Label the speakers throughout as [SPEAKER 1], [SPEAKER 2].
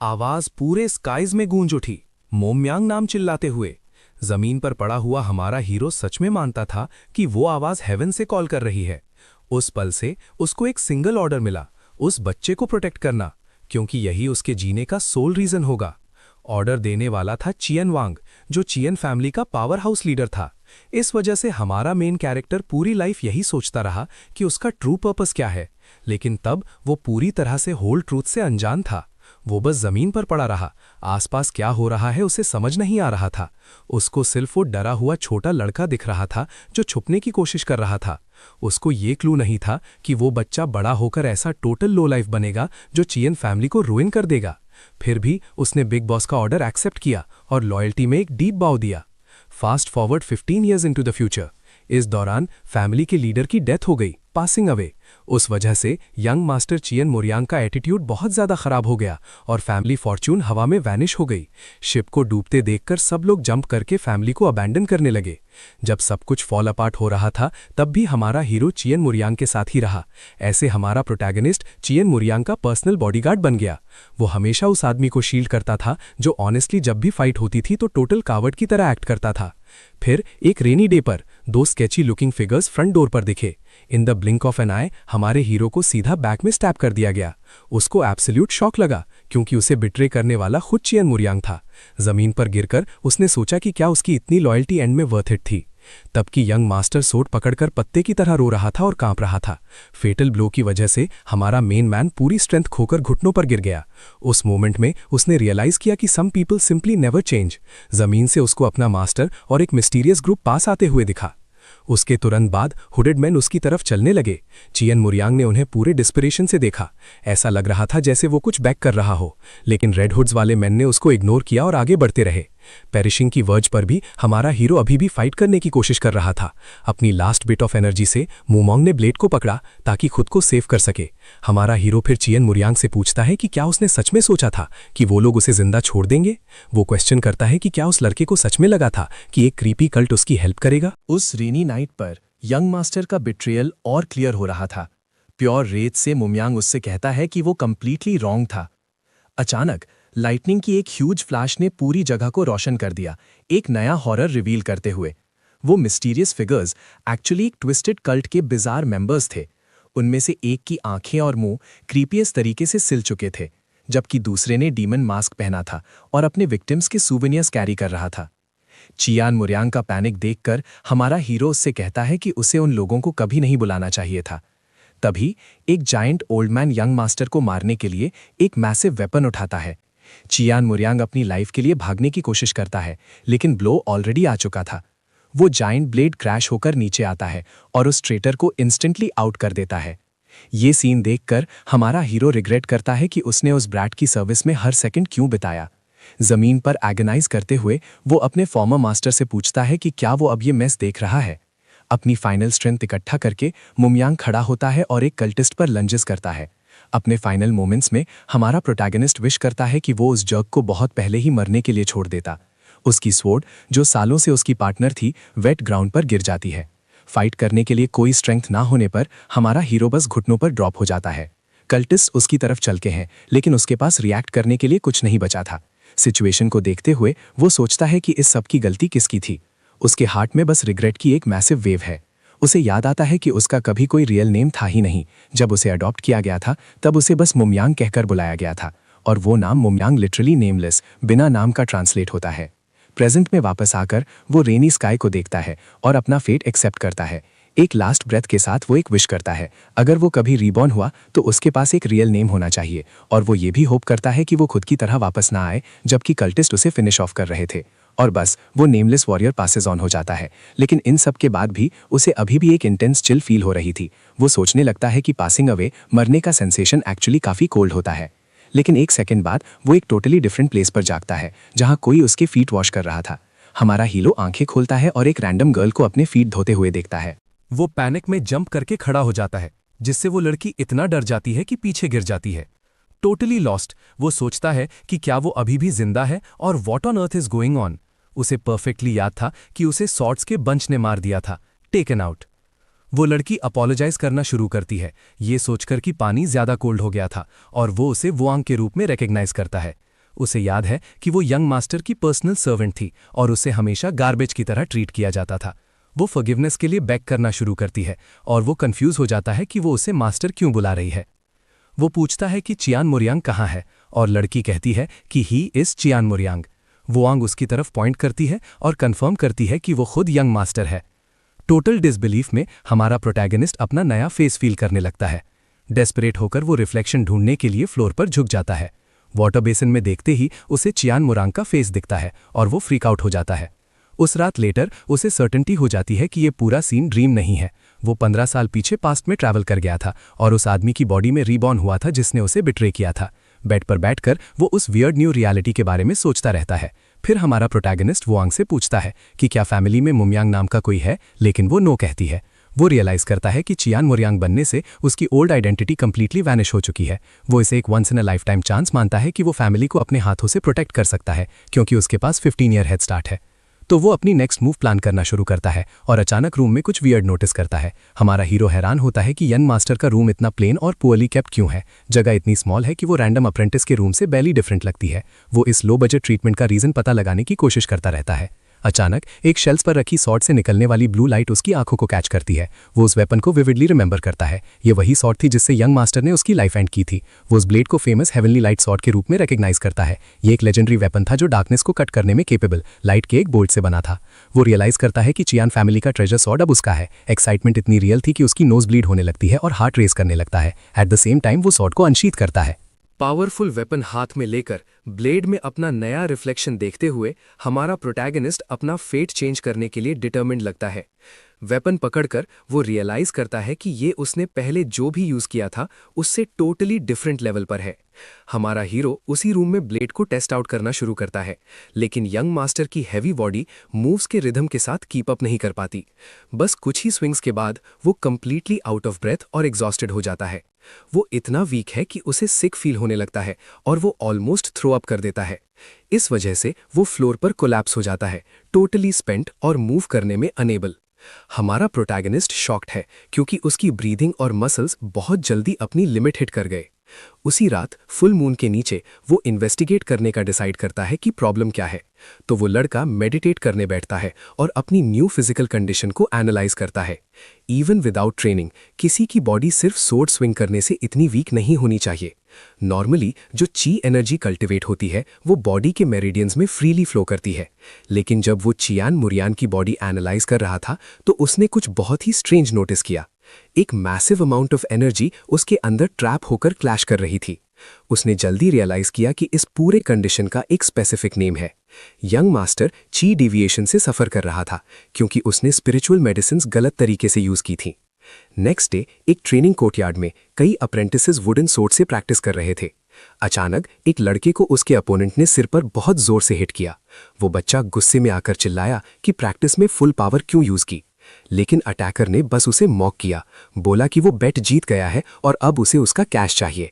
[SPEAKER 1] आवाज पूरे स्काइज में गूंज उठी। मोमयांग नाम चिल्लाते हुए। जमीन पर पड़ा हुआ हमारा हीरो सच में मानता था कि वो आवाज हेवन से कॉल कर रही है। उस पल से उसको एक सिंगल ऑर्डर मिला, उस बच्चे को प्रोटेक्ट करना, क्योंकि यही उसके जीने का सोल रीजन होगा। ऑर्डर देने वाला था चियन वांग, जो चियन फैमिली का पावर हाउस लीडर था। इस वजह से हमारा मेन कैरेक्टर पूरी लाइफ यही सोचता रहा कि उसका ट्रू पर्पस क्या है, लेकिन तब वो पूरी तरह से होल ट्रूथ से अनजान था। वो बस जमीन पर पड़ा रहा, आसपास क्या हो रहा है उसे समझ नहीं आ रहा था। उसको सिर्फ वो डरा हुआ छोटा लड़का दिख रहा था जो छुपने की कोशिश कर रहा था। उसको ये क्लू नहीं था कि वो बच्चा बड़ा होकर ऐसा टोटल लो लाइफ बनेगा जो चियन फैमिली को रुइन कर देगा। फिर भी उसने बिग बॉस का ऑर्डर एक्सेप्ट किया और लॉयल्टी में एक डीप बाव दिया। Fast forward 15 years into the future. इस दौरान फैमिली के लीडर की डेथ हो गई, पासिंग अवे। उस वजह से यंग मास्टर चियन मुरियांग का एटीट्यूड बहुत ज्यादा खराब हो गया और फैमिली फॉर्च्यून हवा में वैनिश हो गई। शिप को डूबते देखकर सब लोग जंप करके फैमिली को अबैंडन करने लगे। जब सब कुछ फॉल अपार्ट हो रहा था तब भी हमारा हीरो चियन मुरियांग के साथ ही रहा। ऐसे हमारा प्रोटैगनिस्ट चियन मुरियांग का पर्सनल बॉडीगार्ड बन गया। वो हमेशा उस आदमी को शील्ड करता था जो ऑनेस्टली जब भी फाइट होती थी तो टोटल कावर्ड की तरह एक्ट करता था। फिर एक रेनी डे पर दो sketchy looking figures front door पर दिखे। In the blink of an eye हमारे हीरो को सीधा बैक में स्टैप कर दिया गया। उसको एब्सोल्यूट शॉक लगा, क्योंकि उसे बिट्रे करने वाला खुद चियन मुरियांग था। जमीन पर गिरकर उसने सोचा कि क्या उसकी इतनी लॉयल्टी एंड में वर्थ इट थी। तब की यंग मास्टर सोट पकड़कर पत्ते की तरह रो रहा था और कांप रहा था। फेटल ब्लो की वजह से हमारा मेन मैन पूरी स्ट्रेंथ खोकर घुटनों पर गिर गया। उस मोमेंट में उसने रियलाइज किया कि some people simply never change. जमीन से उसको अपना मास्टर और एक मिस्टीरियस ग्रुप पास आते हुए दिखा। उसके तुरंत बाद हुडेड मैन उसकी तरफ चलने लगे। चियन मुरियांग ने उन्हें पूरे डिस्परेशन से देखा। ऐसा लग रहा था जैसे वो कुछ बैक कर रहा हो, लेकिन रेड हुड्स वाले मैन ने उसको इग्नोर किया और आगे बढ़ते रहे। पेरिशिंग की वर्ज पर भी हमारा हीरो अभी भी फाइट करने की कोशिश कर रहा था। अपनी लास्ट बिट ऑफ एनर्जी से मोमोंग ने ब्लेड को पकड़ा ताकि खुद को सेव कर सके। हमारा हीरो फिर चियन मुरियांग से पूछता है कि क्या उसने सच में सोचा था कि वो लोग उसे जिंदा छोड़ देंगे। वो क्वेश्चन करता है कि क्या उस लड़के को सच में लगा था कि एक क्रीपी कल्ट उसकी हेल्प करेगा।
[SPEAKER 2] उस रेनी नाइट पर यंग मास्टर का बिट्रियल और क्लियर हो रहा था। प्योर रेत से मोमयांग उससे कहता है कि वो कंप्लीटली रॉन्ग था। अचानक लाइटनिंग की एक ह्यूज फ्लैश ने पूरी जगह को रोशन कर दिया, एक नया हॉरर रिवील करते हुए। वो मिस्टीरियस फिगर्स एक्चुअली एक ट्विस्टेड कल्ट के बिजार मेंबर्स थे। उनमें से एक की आंखें और मुंह क्रीपीएस तरीके से सिल चुके थे, जबकि दूसरे ने डीमन मास्क पहना था और अपने विक्टिम्स के सूवेनियर्स कैरी कर रहा था। चियान मुरियांग का पैनिक देखकर हमारा हीरो उससे कहता है कि उसे उन लोगों को कभी नहीं बुलाना चाहिए था। तभी एक giant old man young master को मारने के लिए एक मैसिव वेपन उठाता है। चियान मुरियांग अपनी लाइफ के लिए भागने की कोशिश करता है, लेकिन ब्लो ऑलरेडी आ चुका था। वो जायंट ब्लेड क्रैश होकर नीचे आता है और उस ट्रेटर को इंस्टेंटली आउट कर देता है। ये सीन देखकर हमारा हीरो रिग्रेट करता है कि उसने उस ब्रैट की सर्विस में हर सेकंड क्यों बिताया। जमीन पर एगनाइज करते हुए वो अपने फॉर्मर मास्टर से पूछता है कि क्या वो अब ये मेस देख रहा है। अपनी फाइनल स्ट्रेंथ इकट्ठा करके मोमयांग खड़ा होता है और एक कल्टिस्ट पर लंजेस करता है। अपने फाइनल मोमेंट्स में हमारा प्रोटैगनिस्ट विश करता है कि वो उस जग को बहुत पहले ही मरने के लिए छोड़ देता। उसकी स्वॉर्ड, जो सालों से उसकी पार्टनर थी, वेट ग्राउंड पर गिर जाती है। फाइट करने के लिए कोई स्ट्रेंथ ना होने पर हमारा हीरो बस घुटनों पर ड्रॉप हो जाता है। कल्टिस्ट उसकी तरफ चल के हैं, लेकिन उसके पास रिएक्ट करने के लिए कुछ नहीं बचा था। सिचुएशन को देखते हुए वो सोचता है कि इस सब की गलती किसकी थी। उसके हार्ट में बस रिग्रेट की एक मैसिव वेव है। उसे याद आता है कि उसका कभी कोई रियल नेम था ही नहीं। जब उसे अडॉप्ट किया गया था तब उसे बस मोमयांग कहकर बुलाया गया था, और वो नाम मोमयांग लिटरली नेमलेस, बिना नाम का ट्रांसलेट होता है। प्रेजेंट में वापस आकर वो रेनी स्काई को देखता है और अपना फेट एक्सेप्ट करता है। एक लास्ट ब्रेथ के साथ वो एक विश करता है, अगर वो कभी रीबॉर्न हुआ तो उसके पास एक रियल नेम होना चाहिए। और वो ये भी होप करता है कि वो खुद की तरह वापस ना आए जबकि कल्टिस्ट उसे फिनिश ऑफ कर रहे थे। और बस वो नेमलेस वॉरियर पासेस ऑन हो जाता है। लेकिन इन सब के बाद भी उसे अभी भी एक इंटेंस चिल फील हो रही थी। वो सोचने लगता है कि पासिंग अवे, मरने का सेंसेशन एक्चुअली काफ़ी कोल्ड होता है। लेकिन एक सेकंड बाद वो एक टोटली डिफरेंट प्लेस पर जागता है, जहाँ कोई उसके फीट वॉश कर रहा था। हमारा हीरो आंखें खोलता है और एक रैंडम गर्ल को अपने फीट धोते हुए देखता है।
[SPEAKER 1] वो पैनिक में जंप करके खड़ा हो जाता है, जिससे वो लड़की इतना डर जाती है कि पीछे गिर जाती है। टोटली लॉस्ट, वो सोचता है कि क्या वो अभी भी जिंदा है और what on earth is going on. उसे परफेक्टली याद था कि उसे सॉर्ड्स के बंच ने मार दिया था, टेकन आउट। वो लड़की अपोलोजाइज करना शुरू करती है, ये सोचकर कि पानी ज्यादा कोल्ड हो गया था, और वो उसे वुआंग के रूप में रिकॉग्नाइज करता है। उसे याद है कि वो यंग मास्टर की पर्सनल सर्वेंट थी और उसे हमेशा गार्बेज की तरह ट्रीट किया जाता था। वो फॉरगिवनेस के लिए बेग करना शुरू करती है और वो कंफ्यूज हो जाता है कि वो उसे मास्टर क्यों बुला रही है। वो पूछता है कि चियान मोरियांग कहाँ है और लड़की कहती है कि ही इज चियान मोरियांग। वुआंग उसकी तरफ पॉइंट करती है और कंफर्म करती है कि वो खुद यंग मास्टर है। टोटल डिसबिलीफ में हमारा प्रोटैगनिस्ट अपना नया फेस फील करने लगता है। डेस्परेट होकर वो रिफ्लेक्शन ढूंढने के लिए फ्लोर पर झुक जाता है। वाटर बेसिन में देखते ही उसे चियान मोरांग का फेस दिखता है और वो फ्रीक आउट हो जाता है। उस रात लेटर उसे सर्टेनिटी हो जाती है कि ये पूरा सीन ड्रीम नहीं है। वो 15 साल पीछे पास्ट में ट्रैवल कर गया था और उस आदमी की बॉडी में रीबॉर्न हुआ था जिसने उसे बिट्रे किया था। बेड पर बैठकर वो उस वियर्ड न्यू रियलिटी के बारे में सोचता रहता है। फिर हमारा प्रोटैगनिस्ट वुआंग से पूछता है कि क्या फैमिली में मुमयांग नाम का कोई है, लेकिन वो नो कहती है। वो रियलाइज करता है कि चियान मोरियांग बनने से उसकी ओल्ड आइडेंटिटी कंप्लीटली वैनिश हो चुकी है। वो इसे एक once in a lifetime chance मानता है कि वो फैमिली को अपने हाथों से प्रोटेक्ट कर सकता है क्योंकि उसके पास 15 ईयर हेड स्टार्ट है। तो वो अपनी नेक्स्ट मूव प्लान करना शुरू करता है और अचानक रूम में कुछ वियर्ड नोटिस करता है। हमारा हीरो हैरान होता है कि यंग मास्टर का रूम इतना प्लेन और पुअरली केप्ट क्यों है। जगह इतनी स्मॉल है कि वो रैंडम अप्रेंटिस के रूम से बैली डिफरेंट लगती है। वो इस लो बजट ट्रीटमेंट का रीजन पता लगाने की कोशिश करता रहता है। अचानक एक शेल्फ पर रखी सॉर्ड से निकलने वाली ब्लू लाइट उसकी आंखों को कैच करती है। वो उस वेपन को विविडली रिमेंबर करता है। ये वही सॉर्ड थी जिससे यंग मास्टर ने उसकी लाइफ एंड की थी। वो उस ब्लेड को फेमस हेवनली लाइट सॉर्ड के रूप में रिकॉग्नाइज करता है। ये एक लेजेंडरी वेपन था जो डार्कनेस को कट करने में केपेबल लाइट के एक बोल्ट से बना था। वो रियलाइज करता है कि चियान फैमिली का ट्रेजर सॉर्ड अब उसका है। एक्साइटमेंट इतनी रियल थी कि उसकी नोज ब्लीड होने लगती है और हार्ट रेस करने लगता है। एट द सेम टाइम वो सॉर्ड को अनशीथ करता है।
[SPEAKER 2] पावरफुल वेपन हाथ में लेकर ब्लेड में अपना नया रिफ्लेक्शन देखते हुए हमारा प्रोटैगनिस्ट अपना फेट चेंज करने के लिए डिटर्मिन्ड लगता है। वेपन पकड़कर वो रियलाइज करता है कि ये उसने पहले जो भी यूज किया था उससे टोटली डिफरेंट लेवल पर है। हमारा हीरो उसी रूम में ब्लेड को टेस्ट आउट करना शुरू करता है, लेकिन यंग मास्टर की हैवी बॉडी मूव्स के रिदम के साथ कीप अप नहीं कर पाती। बस कुछ ही स्विंग्स के बाद वो कंप्लीटली आउट ऑफ ब्रेथ और एग्जॉस्टेड हो जाता है। वो इतना वीक है कि उसे सिक फील होने लगता है और वो ऑलमोस्ट थ्रो अप कर देता है। इस वजह से वो फ्लोर पर कोलैप्स हो जाता है, टोटली स्पेंट और मूव करने में अनेबल। हमारा प्रोटैगनिस्ट शॉक्ड है क्योंकि उसकी ब्रीदिंग और मसल्स बहुत जल्दी अपनी लिमिट हिट कर गए। उसी रात फुल मून के नीचे वो इन्वेस्टिगेट करने का डिसाइड करता है कि प्रॉब्लम क्या है। तो वो लड़का मेडिटेट करने बैठता है और अपनी न्यू फिजिकल कंडीशन को एनालाइज करता है। इवन विदाउट ट्रेनिंग किसी की बॉडी सिर्फ सोर्ड स्विंग करने से इतनी वीक नहीं होनी चाहिए। नॉर्मली जो ची एनर्जी कल्टिवेट होती है वो बॉडी के मेरिडियंस में फ्रीली फ्लो करती है, लेकिन जब वो चियान मोरियान की बॉडी एनालाइज कर रहा था तो उसने कुछ बहुत ही स्ट्रेंज नोटिस किया। एक मैसिव अमाउंट ऑफ एनर्जी उसके अंदर ट्रैप होकर क्लैश कर रही थी। उसने जल्दी रियलाइज किया कि इस पूरे कंडीशन का एक स्पेसिफिक नेम है। यंग मास्टर ची डिविएशन से सफर कर रहा था क्योंकि उसने स्पिरिचुअल मेडिसिन्स गलत तरीके से यूज की थी। नेक्स्ट डे एक ट्रेनिंग कोर्टयार्ड में कई अप्रेंटिसेस वुडन सोर्ड से प्रैक्टिस कर रहे थे। अचानक एक लड़के को उसके अपोनेंट ने सिर पर बहुत जोर से हिट किया। वो बच्चा गुस्से में आकर चिल्लाया कि प्रैक्टिस में फुल पावर क्यों यूज की, लेकिन अटैकर ने बस उसे मॉक किया, बोला कि वो बेट जीत गया है और अब उसे उसका कैश चाहिए।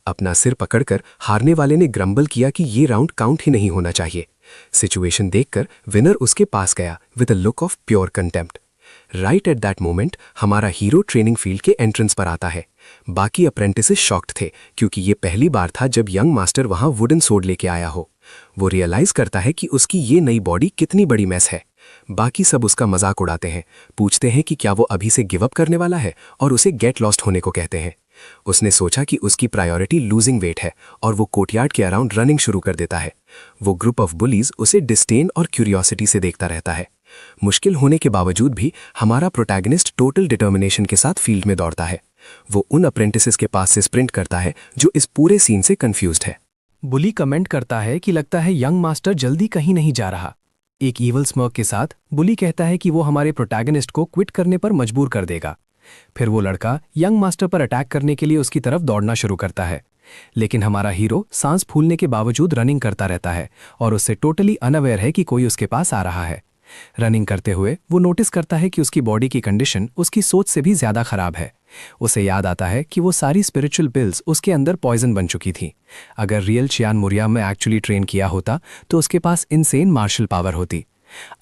[SPEAKER 2] अपना सिर पकड़कर हारने वाले ने ग्रम्बल किया कि ये राउंड काउंट ही नहीं होना चाहिए। सिचुएशन देखकर विनर उसके पास गया with a look of pure contempt. Right at that moment हमारा हीरो ट्रेनिंग फील्ड के एंट्रेंस पर आता है। बाकी अप्रेंटिसेस शॉक्ड थे क्योंकि ये पहली बार था जब यंग मास्टर वहां वुडन सोर्ड लेके आया हो। वो रियलाइज करता है कि उसकी ये नई बॉडी कितनी बड़ी मैस है। बाकी सब उसका मजाक उड़ाते हैं, पूछते हैं कि क्या वो अभी से गिव अप करने वाला है और उसे गेट लॉस्ट होने को कहते हैं। उसने सोचा कि उसकी प्रायोरिटी लूजिंग वेट है और वो कोर्टयार्ड के अराउंड रनिंग शुरू कर देता है। वो ग्रुप ऑफ बुलीज उसे डिस्डेन और क्यूरियोसिटी से देखता रहता है। मुश्किल होने के बावजूद भी हमारा प्रोटैगनिस्ट टोटल डिटर्मिनेशन के साथ फील्ड में दौड़ता है। वो उन अप्रेंटिसेस के पास से स्प्रिंट करता है जो इस पूरे सीन से कंफ्यूज्ड है।
[SPEAKER 3] बुली कमेंट करता है कि लगता है यंग मास्टर जल्दी कहीं नहीं जा रहा। एक ईवल स्मर्क के साथ बुली कहता है कि वो हमारे प्रोटैगनिस्ट को क्विट करने पर मजबूर कर देगा। फिर वो लड़का यंग मास्टर पर अटैक करने के लिए उसकी तरफ दौड़ना शुरू करता है, लेकिन हमारा हीरो सांस फूलने के बावजूद रनिंग करता रहता है और उससे टोटली अनअवेयर है कि कोई उसके पास आ रहा है। रनिंग करते हुए वो नोटिस करता है कि उसकी बॉडी की कंडीशन उसकी सोच से भी ज्यादा खराब है। उसे याद आता है कि वो सारी स्पिरिचुअल पिल्स उसके अंदर पॉइजन बन चुकी थी। अगर रियल चियान मोरिया में एक्चुअली ट्रेन किया होता तो उसके पास इनसेन मार्शल पावर होती।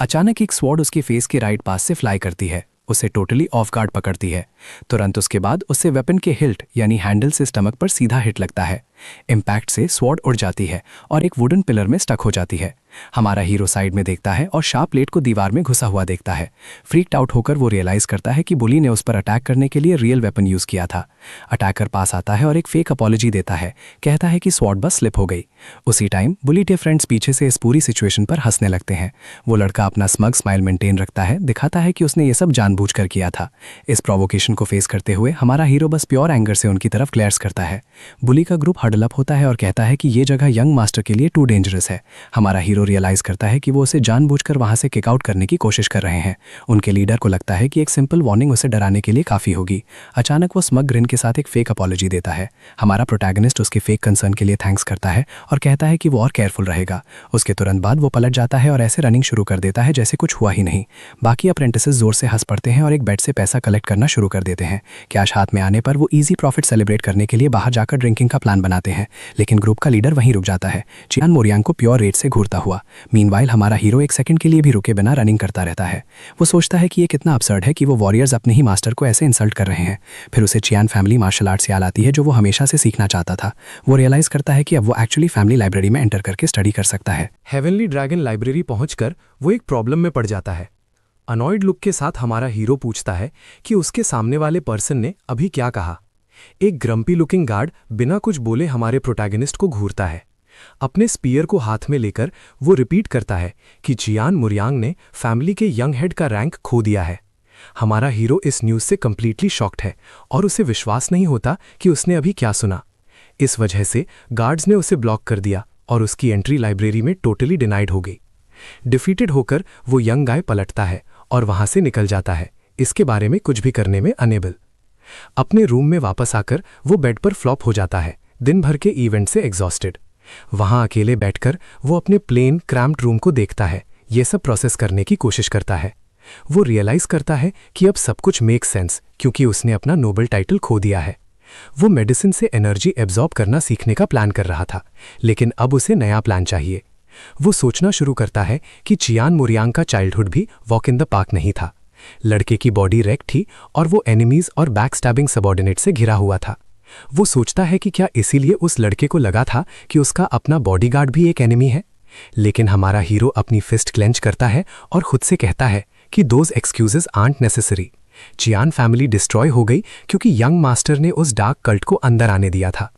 [SPEAKER 3] अचानक एक स्वॉर्ड उसके फेस के राइट पास से फ्लाई करती है, उसे टोटली ऑफ गार्ड पकड़ती है। तुरंत उसके बाद उससे वेपन के हिल्ट यानी हैंडल से स्टमक पर सीधा हिट लगता है। इम्पैक्ट से स्वॉर्ड उड़ जाती है और एक वुडन पिलर में स्टक हो जाती है। हमारा हीरो साइड में देखता है और शार्प प्लेट को दीवार में घुसा हुआ देखता है। फ्रीक्ड आउट होकर वो रियलाइज करता है कि बुली ने उस पर अटैक करने के लिए रियल वेपन यूज किया था। अटैकर पास आता है और एक फेक अपॉलॉजी देता है, कहता है कि स्वॉर्ड बस स्लिप हो गई। उसी टाइम बुली के फ्रेंड्स पीछे से इस पूरी सिचुएशन पर हंसने लगते हैं। वो लड़का अपना स्मग स्माइल मेंटेन रखता है, दिखाता है कि उसने ये सब जानबूझकर किया था। इस प्रोवोकेशन को फेस करते हुए हमारा हीरो बस प्योर एंगर से उनकी तरफ ग्लेयर्स करता है। बुली का ग्रुप हडल अप होता है और कहता है कि ये जगह यंग मास्टर के लिए टू डेंजरस है। हमारा हीरो रियलाइज करता है कि वो उसे जानबूझकर वहां से किक आउट करने की कोशिश कर रहे हैं। उनके लीडर को लगता है कि एक सिंपल वार्निंग उसे डराने के लिए काफी होगी। अचानक वो स्मग ग्रिन के साथ एक फेक अपॉलॉजी देता है। हमारा प्रोटैगनिस्ट उसके फेक कंसर्न के लिए थैंक्स करता है और कहता है कि वो और केयरफुल रहेगा। उसके तुरंत बाद वो पलट जाता है और ऐसे रनिंग शुरू कर देता है जैसे कुछ हुआ ही नहीं। बाकी अप्रेंटिसेस जोर से हंस पड़ते हैं और एक बेड से पैसा कलेक्ट करना शुरू कर देते हैं। कैश हाथ में आने पर वो इजी प्रॉफिट सेलिब्रेट करने के लिए बाहर जाकर ड्रिंकिंग का प्लान बनाते हैं, लेकिन ग्रुप का लीडर वहीं रुक जाता है, चियान मोरियांग को प्योर रेट से घूरता हुआ। मीनवाइल हमारा हीरो एक सेकंड के लिए भी रुके बिना रनिंग करता रहता है। वो सोचता है कि ये कितना absurd है कि वो वॉरियर्स अपने ही मास्टर को ऐसे इंसल्ट कर रहे हैं। फिर उसे चियान फैमिली मार्शल आर्ट्स याद आती है जो वो हमेशा से सीखना चाहता था। वो रियलाइज करता है कि अब वो एक्चुअली फैमिली लाइब्रेरी में एंटर करके स्टडी कर सकता है।
[SPEAKER 1] हेवनली ड्रैगन लाइब्रेरी पहुंचकर वो एक प्रॉब्लम में पड़ जाता है। अनॉयड लुक के साथ हमारा हीरो पूछता है कि उसके सामने वाले पर्सन ने अभी क्या कहा। एक ग्रम्पी लुकिंग गार्ड बिना कुछ बोले हमारे प्रोटैगनिस्ट को घूरता है। अपने स्पीयर को हाथ में लेकर वो रिपीट करता है कि चियान मोरियांग ने फैमिली के यंग हेड का रैंक खो दिया है। हमारा हीरो इस न्यूज़ से कंप्लीटली शॉक्ड है और उसे विश्वास नहीं होता कि उसने अभी क्या सुना। इस वजह से गार्ड्स ने उसे ब्लॉक कर दिया और उसकी एंट्री लाइब्रेरी में टोटली डिनाइड हो गई। डिफीटेड होकर वो यंग गाय पलटता है और वहां से निकल जाता है, इसके बारे में कुछ भी करने में अनेबल। अपने रूम में वापस आकर वो बेड पर फ्लॉप हो जाता है, दिन भर के इवेंट से एग्जॉस्टेड। वहां अकेले बैठकर वो अपने प्लेन क्रैम्प्ड रूम को देखता है, ये सब प्रोसेस करने की कोशिश करता है। वो रियलाइज करता है कि अब सब कुछ मेक सेंस क्योंकि उसने अपना नोबल टाइटल खो दिया है। वो मेडिसिन से एनर्जी एब्जॉर्ब करना सीखने का प्लान कर रहा था, लेकिन अब उसे नया प्लान चाहिए। वो सोचना शुरू करता है कि चियान मोरियांग का चाइल्डहुड भी वॉक इन द पार्क नहीं था। लड़के की बॉडी रेक थी और वो एनिमीज और बैक स्टैबिंग सबॉर्डिनेट से घिरा हुआ था। वो सोचता है कि क्या इसीलिए उस लड़के को लगा था कि उसका अपना बॉडीगार्ड भी एक एनिमी है। लेकिन हमारा हीरो अपनी फिस्ट क्लेंच करता है और खुद से कहता है कि those excuses art necessary. Chiyaan family destroy हो गई क्योंकि यंग मास्टर ने उस डार्क कल्ट को अंदर आने दिया था।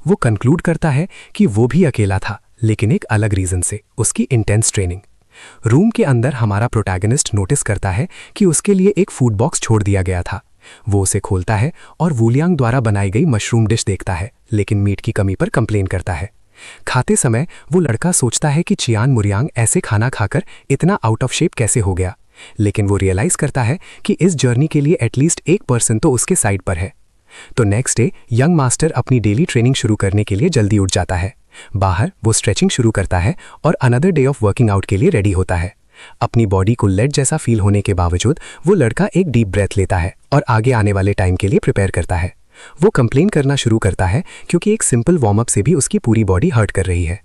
[SPEAKER 1] वो कंक्लूड करता है कि वो भी अकेला था, लेकिन एक अलग रीजन से, उसकी इंटेंस ट्रेनिंग। रूम के अंदर हमारा प्रोटैगनिस्ट नोटिस करता है कि उसके लिए एक फूड बॉक्स छोड़ दिया गया था। वो उसे खोलता है और वुलियांग द्वारा बनाई गई मशरूम डिश देखता है, लेकिन मीट की कमी पर कंप्लेन करता है। खाते समय वो लड़का सोचता है कि चियान मोरियांग ऐसे खाना खाकर इतना आउट ऑफ शेप कैसे हो गया, लेकिन वो रियलाइज करता है कि इस जर्नी के लिए एटलीस्ट एक पर्सन तो उसके साइड पर है। तो नेक्स्ट डे यंग मास्टर अपनी डेली ट्रेनिंग शुरू करने के लिए जल्दी उठ जाता है। बाहर वो स्ट्रेचिंग शुरू करता है और another day of working out के लिए रेडी होता है। अपनी बॉडी को लेड जैसा फील होने के बावजूद वो लड़का एक डीप ब्रेथ लेता है और आगे आने वाले टाइम के लिए प्रिपेयर करता है। वो कंप्लेन करना शुरू करता है क्योंकि एक सिंपल वार्म अप से भी उसकी पूरी बॉडी हर्ट कर रही है।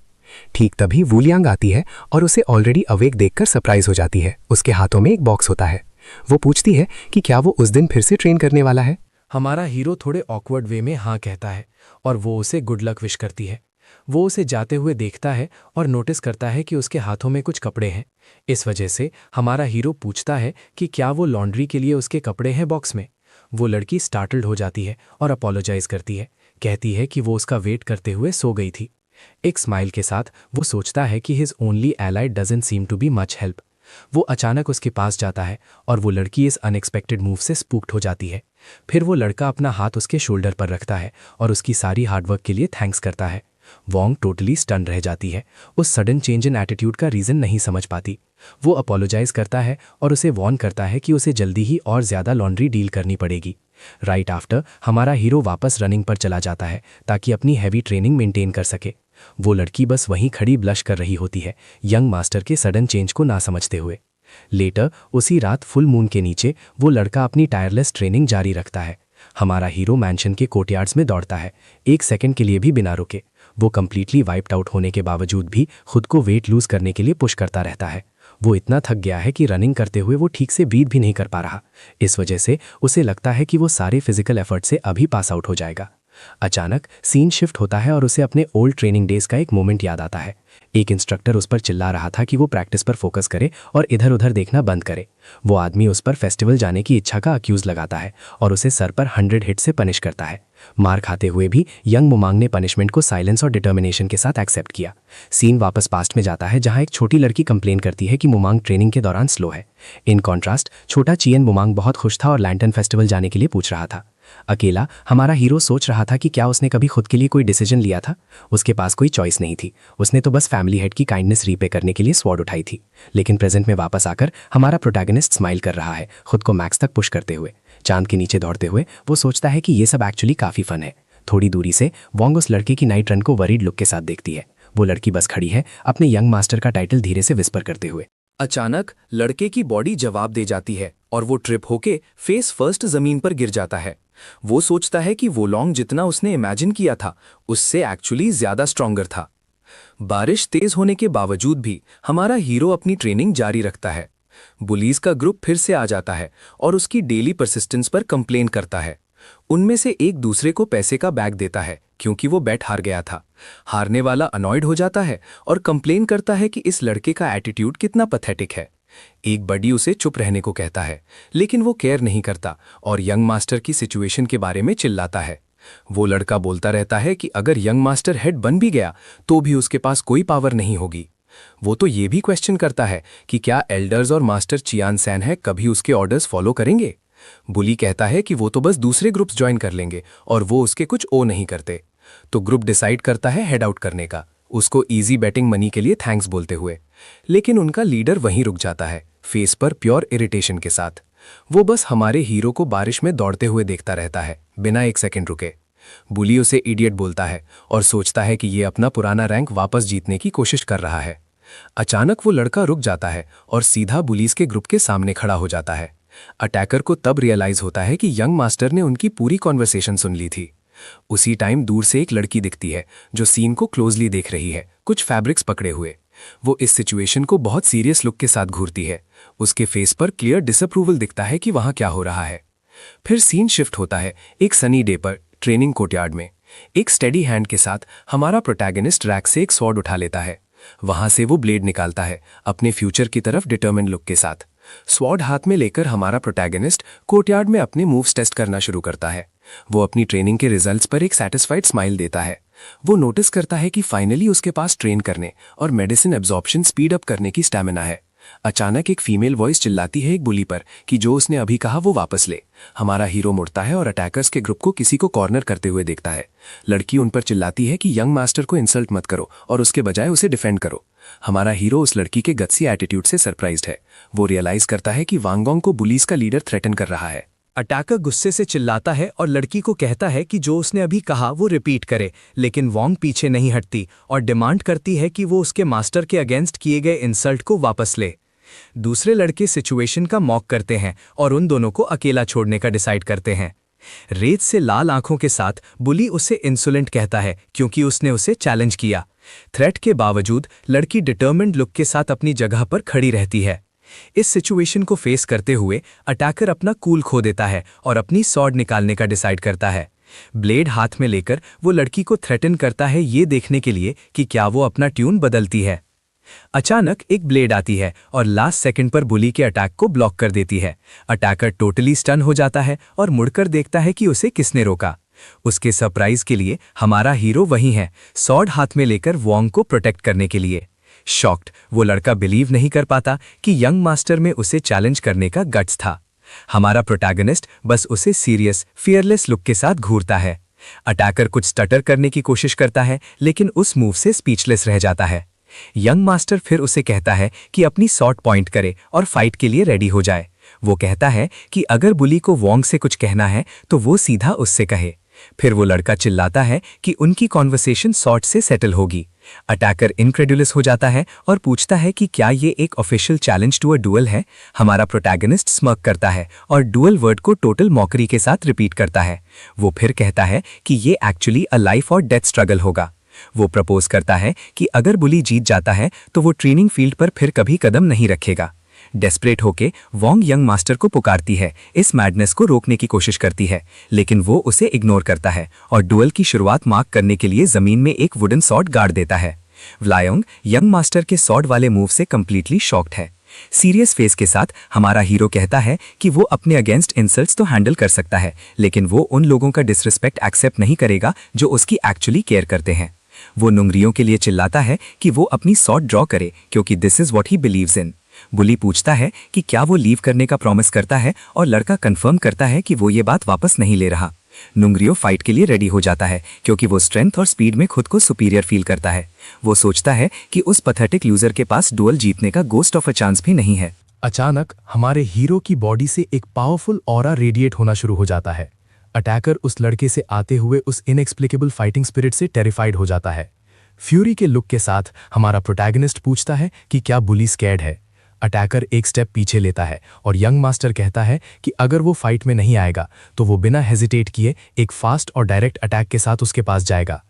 [SPEAKER 1] ठीक तभी वुलियांग आती है और उसे ऑलरेडी अवेक देखकर सरप्राइज हो जाती है। उसके हाथों में एक बॉक्स होता है। वो पूछती है कि क्या वो उस दिन फिर से ट्रेन करने वाला है।
[SPEAKER 3] हमारा हीरो थोड़े ऑकवर्ड वे में हाँ कहता है और वो उसे गुड लक विश करती है। वो उसे जाते हुए देखता है और नोटिस करता है कि उसके हाथों में कुछ कपड़े हैं। इस वजह से हमारा हीरो पूछता है कि क्या वो लॉन्ड्री के लिए उसके कपड़े हैं बॉक्स में। वो लड़की स्टार्टल्ड हो जाती है और अपोलोजाइज करती है, कहती है कि वो उसका वेट करते हुए सो गई थी। एक स्माइल के साथ वो सोचता है कि his only allied doesn't seem to be much help. वो अचानक उसके पास जाता है और वो लड़की इस अनएक्सपेक्टेड मूव से स्पूक्ड हो जाती है। फिर वो लड़का अपना हाथ उसके शोल्डर पर रखता है और उसकी सारी हार्डवर्क के लिए थैंक्स करता है। वोंग टोटली स्टन रह जाती है, उस सडन चेंज इन एटीट्यूड का रीज़न नहीं समझ पाती। वो अपोलोजाइज करता है और उसे वॉर्न करता है कि उसे जल्दी ही और ज़्यादा लॉन्ड्री डील करनी पड़ेगी। राइट आफ्टर हमारा हीरो वापस रनिंग पर चला जाता है ताकि अपनी हैवी ट्रेनिंग मेंटेन कर सके। वो लड़की बस वहीं खड़ी ब्लश कर रही होती है, यंग मास्टर के सडन चेंज को ना समझते हुए। लेटर उसी रात फुल मून के नीचे वो लड़का अपनी टायरलेस ट्रेनिंग जारी रखता है। हमारा हीरो मैंशन के कोर्टयार्ड्स में दौड़ता है, एक सेकंड के लिए भी बिना रुके। वो कंप्लीटली वाइप्ड आउट होने के बावजूद भी खुद को वेट लूज करने के लिए पुश करता रहता है। वो इतना थक गया है कि रनिंग करते हुए वो ठीक से ब्रीथ भी नहीं कर पा रहा। इस वजह से उसे लगता है कि वो सारे फिजिकल एफर्ट से अभी पास आउट हो जाएगा।
[SPEAKER 2] अचानक सीन शिफ्ट होता है और उसे अपने ओल्ड ट्रेनिंग डेज का एक मोमेंट याद आता है। एक इंस्ट्रक्टर उस पर चिल्ला रहा था कि वो प्रैक्टिस पर फोकस करे और इधर उधर देखना बंद करे। वो आदमी उस पर फेस्टिवल जाने की इच्छा का अक्यूज लगाता है और उसे सर पर 100 हिट से पनिश करता है। मार खाते हुए भी यंग मुमांग ने पनिशमेंट को साइलेंस और डिटर्मिनेशन के साथ एक्सेप्ट किया। सीन वापस पास्ट में जाता है जहां एक छोटी लड़की कंप्लेन करती है कि मुमांग ट्रेनिंग के दौरान स्लो है। इन कॉन्ट्रास्ट छोटा चियन मुमांग बहुत खुश था और लैंटर्न फेस्टिवल जाने के लिए पूछ रहा था। अकेला हमारा हीरो सोच रहा था कि क्या उसने कभी खुद के लिए कोई डिसीजन लिया था। उसके पास कोई चॉइस नहीं थी, उसने तो बस फैमिली हेड की काइंडनेस रीपे करने के लिए स्वॉर्ड उठाई थी। लेकिन प्रेजेंट में वापस आकर हमारा प्रोटैगनिस्ट स्माइल कर रहा है, खुद को मैक्स तक पुश करते हुए। चांद के नीचे दौड़ते हुए वो सोचता है कि ये सब एक्चुअली काफी फन है। थोड़ी दूरी से वोंग उस लड़के की नाइट रन को वरीड लुक के साथ देखती है। वो लड़की बस खड़ी है, अपने यंग मास्टर का टाइटल धीरे से विस्पर करते हुए।
[SPEAKER 1] अचानक लड़के की बॉडी जवाब दे जाती है और वो ट्रिप होके फेस फर्स्ट जमीन पर गिर जाता है। वो सोचता है कि वो लॉन्ग जितना उसने इमेजिन किया था उससे एक्चुअली ज्यादा स्ट्रॉन्गर था। बारिश तेज होने के बावजूद भी हमारा हीरो अपनी ट्रेनिंग जारी रखता है। बुलीज का ग्रुप फिर से आ जाता है और उसकी डेली परसिस्टेंस पर कंप्लेन करता है। उनमें से एक दूसरे को पैसे का बैग देता है क्योंकि वो बैट हार गया था। हारने वाला अनॉयड हो जाता है और कंप्लेन करता है कि इस लड़के का एटीट्यूड कितना पैथेटिक है। एक बडी उसे चुप रहने को कहता है, लेकिन वो केयर नहीं करता और यंग मास्टर की सिचुएशन के बारे में चिल्लाता है। वो लड़का बोलता रहता है कि अगर यंग मास्टर हेड बन भी गया तो भी उसके पास कोई पावर नहीं होगी। वो तो ये भी क्वेश्चन करता है कि क्या एल्डर्स और मास्टर चियान सैन है कभी उसके ऑर्डर्स फॉलो करेंगे। बुली कहता है कि वो तो बस दूसरे ग्रुप्स ज्वाइन कर लेंगे और वो उसके कुछ ओ नहीं करते। तो ग्रुप डिसाइड करता है हेड आउट करने का, उसको इजी बैटिंग मनी के लिए थैंक्स बोलते हुए। लेकिन उनका लीडर वहीं रुक जाता है, फेस पर प्योर इरिटेशन के साथ। वो बस हमारे हीरो को बारिश में दौड़ते हुए देखता रहता है, बिना एक सेकंड रुके। बुली उसे इडियट बोलता है और सोचता है कि ये अपना पुराना रैंक वापस जीतने की कोशिश कर रहा है। अचानक वो लड़का रुक जाता है और सीधा बुलीज के ग्रुप के सामने खड़ा हो जाता है। अटैकर को तब रियलाइज होता है कि यंग मास्टर ने उनकी पूरी कॉन्वर्सेशन सुन ली थी। उसी टाइम दूर से एक लड़की दिखती है जो सीन को क्लोजली देख रही है, कुछ फैब्रिक्स पकड़े हुए। वो इस सिचुएशन को बहुत सीरियस लुक के साथ घूरती है। उसके फेस पर क्लियर डिसअप्रूवल दिखता है कि वहां क्या हो रहा है। फिर सीन शिफ्ट होता है एक सनी डे पर ट्रेनिंग कोर्टयार्ड में। एक स्टेडी हैंड के साथ हमारा प्रोटैगनिस्ट रैक से एक स्वॉर्ड उठा लेता है। वहां से वो ब्लेड निकालता है, अपने फ्यूचर की तरफ डिटर्मिन लुक के साथ। स्वॉर्ड हाथ में लेकर हमारा प्रोटैगनिस्ट कोर्टयार्ड में अपने मूव्स टेस्ट करना शुरू करता है। वो अपनी ट्रेनिंग के रिजल्ट्स पर एक सैटिस्फाइड स्माइल देता है। वो नोटिस करता है कि फाइनली उसके पास ट्रेन करने और मेडिसिन एब्जॉर्प्शन स्पीड अप करने की स्टैमिना है। अचानक एक फीमेल वॉइस चिल्लाती है एक बुली पर कि जो उसने अभी कहा वो वापस ले। हमारा हीरो मुड़ता है और अटैकर्स के ग्रुप को किसी को कॉर्नर करते हुए देखता है। लड़की उन पर चिल्लाती है कि यंग मास्टर को इंसल्ट मत करो और उसके बजाय उसे डिफेंड करो। हमारा हीरो उस लड़की के गत्सी एटीट्यूड से सरप्राइज्ड है। वो रियलाइज करता है कि वांगोंग को बुलीज का लीडर थ्रेटन कर रहा है। अटैकर गुस्से से चिल्लाता है और लड़की को कहता है कि जो उसने अभी कहा वो रिपीट करे, लेकिन वोंग पीछे नहीं हटती और डिमांड करती है कि वो उसके मास्टर के अगेंस्ट किए गए इंसल्ट को वापस ले। दूसरे लड़के सिचुएशन का मॉक करते हैं और उन दोनों को अकेला छोड़ने का डिसाइड करते हैं। रेत से लाल आंखों के साथ बुली उसे इंसोलेंट कहता है क्योंकि उसने उसे चैलेंज किया। थ्रेट के बावजूद लड़की डिटर्मिन्ड लुक के साथ अपनी जगह पर खड़ी रहती है। इस सिचुएशन को फेस करते हुए अटैकर अपना कूल खो देता है और अपनी सॉर्ड निकालने का डिसाइड करता है। ब्लेड हाथ में लेकर वो लड़की को थ्रेटन करता है ये देखने के लिए कि क्या वो अपना ट्यून बदलती है। अचानक एक ब्लेड आती है और लास्ट सेकंड पर बुली के अटैक को ब्लॉक कर देती है। अटैकर टोटली स्टन हो जाता है और मुड़कर देखता है कि उसे किसने रोका। उसके सरप्राइज के लिए हमारा हीरो वहीं है, सॉर्ड हाथ में लेकर वोंग को प्रोटेक्ट करने के लिए। शॉक्ड वो लड़का बिलीव नहीं कर पाता कि यंग मास्टर में उसे चैलेंज करने का गट्स था। हमारा प्रोटैगनिस्ट बस उसे सीरियस फियरलेस लुक के साथ घूरता है। अटैकर कुछ स्टटर करने की कोशिश करता है लेकिन उस मूव से स्पीचलेस रह जाता है। यंग मास्टर फिर उसे कहता है कि अपनी सॉर्ड पॉइंट करे और फाइट के लिए रेडी हो जाए। वो कहता है कि अगर बुली को वोंग से कुछ कहना है तो वो सीधा उससे कहे। फिर वो लड़का चिल्लाता है कि उनकी कॉन्वर्सेशन सॉर्ट से सेटल होगी। अटैकर इनक्रेडुलस हो जाता है और पूछता है कि क्या ये एक official challenge to a duel है। हमारा प्रोटैगनिस्ट स्मर्क करता है और डुअल वर्ड को टोटल मॉकरी के साथ रिपीट करता है। वो फिर कहता है कि ये एक्चुअली अ लाइफ और डेथ स्ट्रगल होगा। वो प्रपोज करता है कि अगर बुली जीत जाता है तो वो ट्रेनिंग फील्ड पर फिर कभी कदम नहीं रखेगा।
[SPEAKER 4] डेस्परेट होके वोंग यंग मास्टर को पुकारती है, इस मैडनेस को रोकने की कोशिश करती है, लेकिन वो उसे इग्नोर करता है और डुएल की शुरुआत मार्क करने के लिए जमीन में एक वुडन सॉर्ड गाड़ देता है। व्लायोंग यंग मास्टर के सॉर्ड वाले मूव से कंप्लीटली शॉक्ड है। सीरियस फेस के साथ हमारा हीरो कहता है कि वो अपने अगेंस्ट इंसल्ट्स तो हैंडल कर सकता है, लेकिन वो उन लोगों का डिसरिस्पेक्ट एक्सेप्ट नहीं करेगा जो उसकी एक्चुअली केयर करते हैं। वो नुंगरियों के लिए चिल्लाता है कि वो अपनी सॉर्ड ड्रॉ करे क्योंकि this is what he believes in. Bully पूछता है कि क्या वो लीव करने का प्रॉमिस करता है और लड़का कंफर्म करता है कि वो ये बात वापस नहीं ले रहा। नुंगरियो फाइट के लिए रेडी हो जाता है क्योंकि वो स्ट्रेंथ और स्पीड में खुद को सुपीरियर फील करता है। वो सोचता है कि उस पथेटिक लूजर के पास डुएल जीतने का गोस्ट ऑफ अ चांस भी नहीं है।
[SPEAKER 2] अचानक हमारे हीरो की बॉडी से एक पावरफुल ऑरा रेडिएट होना शुरू हो जाता है। अटैकर उस लड़के से आते हुए उस इनएक्सप्लिकेबल फाइटिंग स्पिरिट से टेरिफाइड हो जाता है। फ्यूरी के लुक के साथ हमारा प्रोटैगनिस्ट पूछता है कि क्या बुली स्कैर्ड है। अटैकर एक स्टेप पीछे लेता है और यंग मास्टर कहता है कि अगर वो फाइट में नहीं आएगा तो वो बिना हेजिटेट किए एक फास्ट और डायरेक्ट अटैक के साथ उसके पास जाएगा।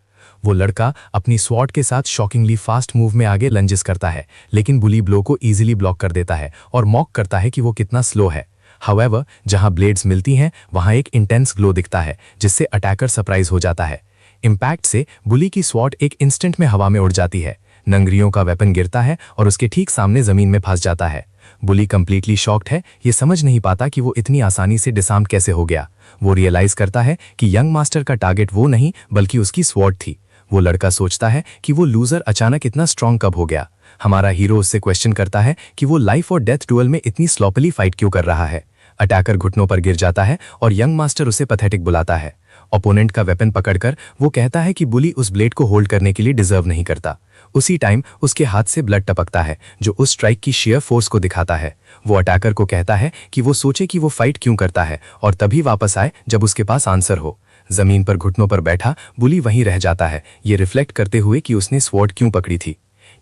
[SPEAKER 2] वो लड़का अपनी स्वॉर्ड के साथ शॉकिंगली फास्ट मूव में आगे लंजेस करता है, लेकिन बुली ब्लो को इजीली ब्लॉक कर देता है और मॉक करता है कि वो कितना स्लो है। हाउएवर, जहां ब्लेड्स मिलती हैं वहां एक इंटेंस ग्लो दिखता है जिससे अटैकर सरप्राइज हो जाता है। इम्पैक्ट से बुली की स्वॉर्ड एक इंस्टेंट में हवा में उड़ जाती है। नंगरियों का वेपन गिरता है और उसके ठीक सामने जमीन में फंस जाता है। बुली कंप्लीटली शॉक्ड है, ये समझ नहीं पाता कि वो इतनी आसानी से डिसआर्म कैसे हो गया। वो रियलाइज करता है कि यंग मास्टर का टारगेट वो नहीं बल्कि उसकी स्वॉर्ड थी। वो लड़का सोचता है कि वो लूजर अचानक इतना स्ट्रांग कब हो गया। हमारा हीरो उससे क्वेश्चन करता है कि वो लाइफ और डेथ डुएल में इतनी स्लॉपली फाइट क्यों कर रहा है। अटैकर घुटनों पर गिर जाता है और यंग मास्टर उसे पैथेटिक बुलाता है। ओपोनेंट का वेपन पकड़कर वो कहता है कि बुली उस ब्लेड को होल्ड करने के लिए डिजर्व नहीं करता। उसी टाइम उसके हाथ से ब्लड टपकता है जो उस स्ट्राइक की शेयर फोर्स को दिखाता है। वो अटैकर को कहता है कि वो सोचे कि वो फाइट क्यों करता है और तभी वापस आए जब उसके पास आंसर हो। जमीन पर घुटनों पर बैठा बुली वहीं रह जाता है, ये रिफ्लेक्ट करते हुए कि उसने स्वॉर्ड क्यों पकड़ी थी।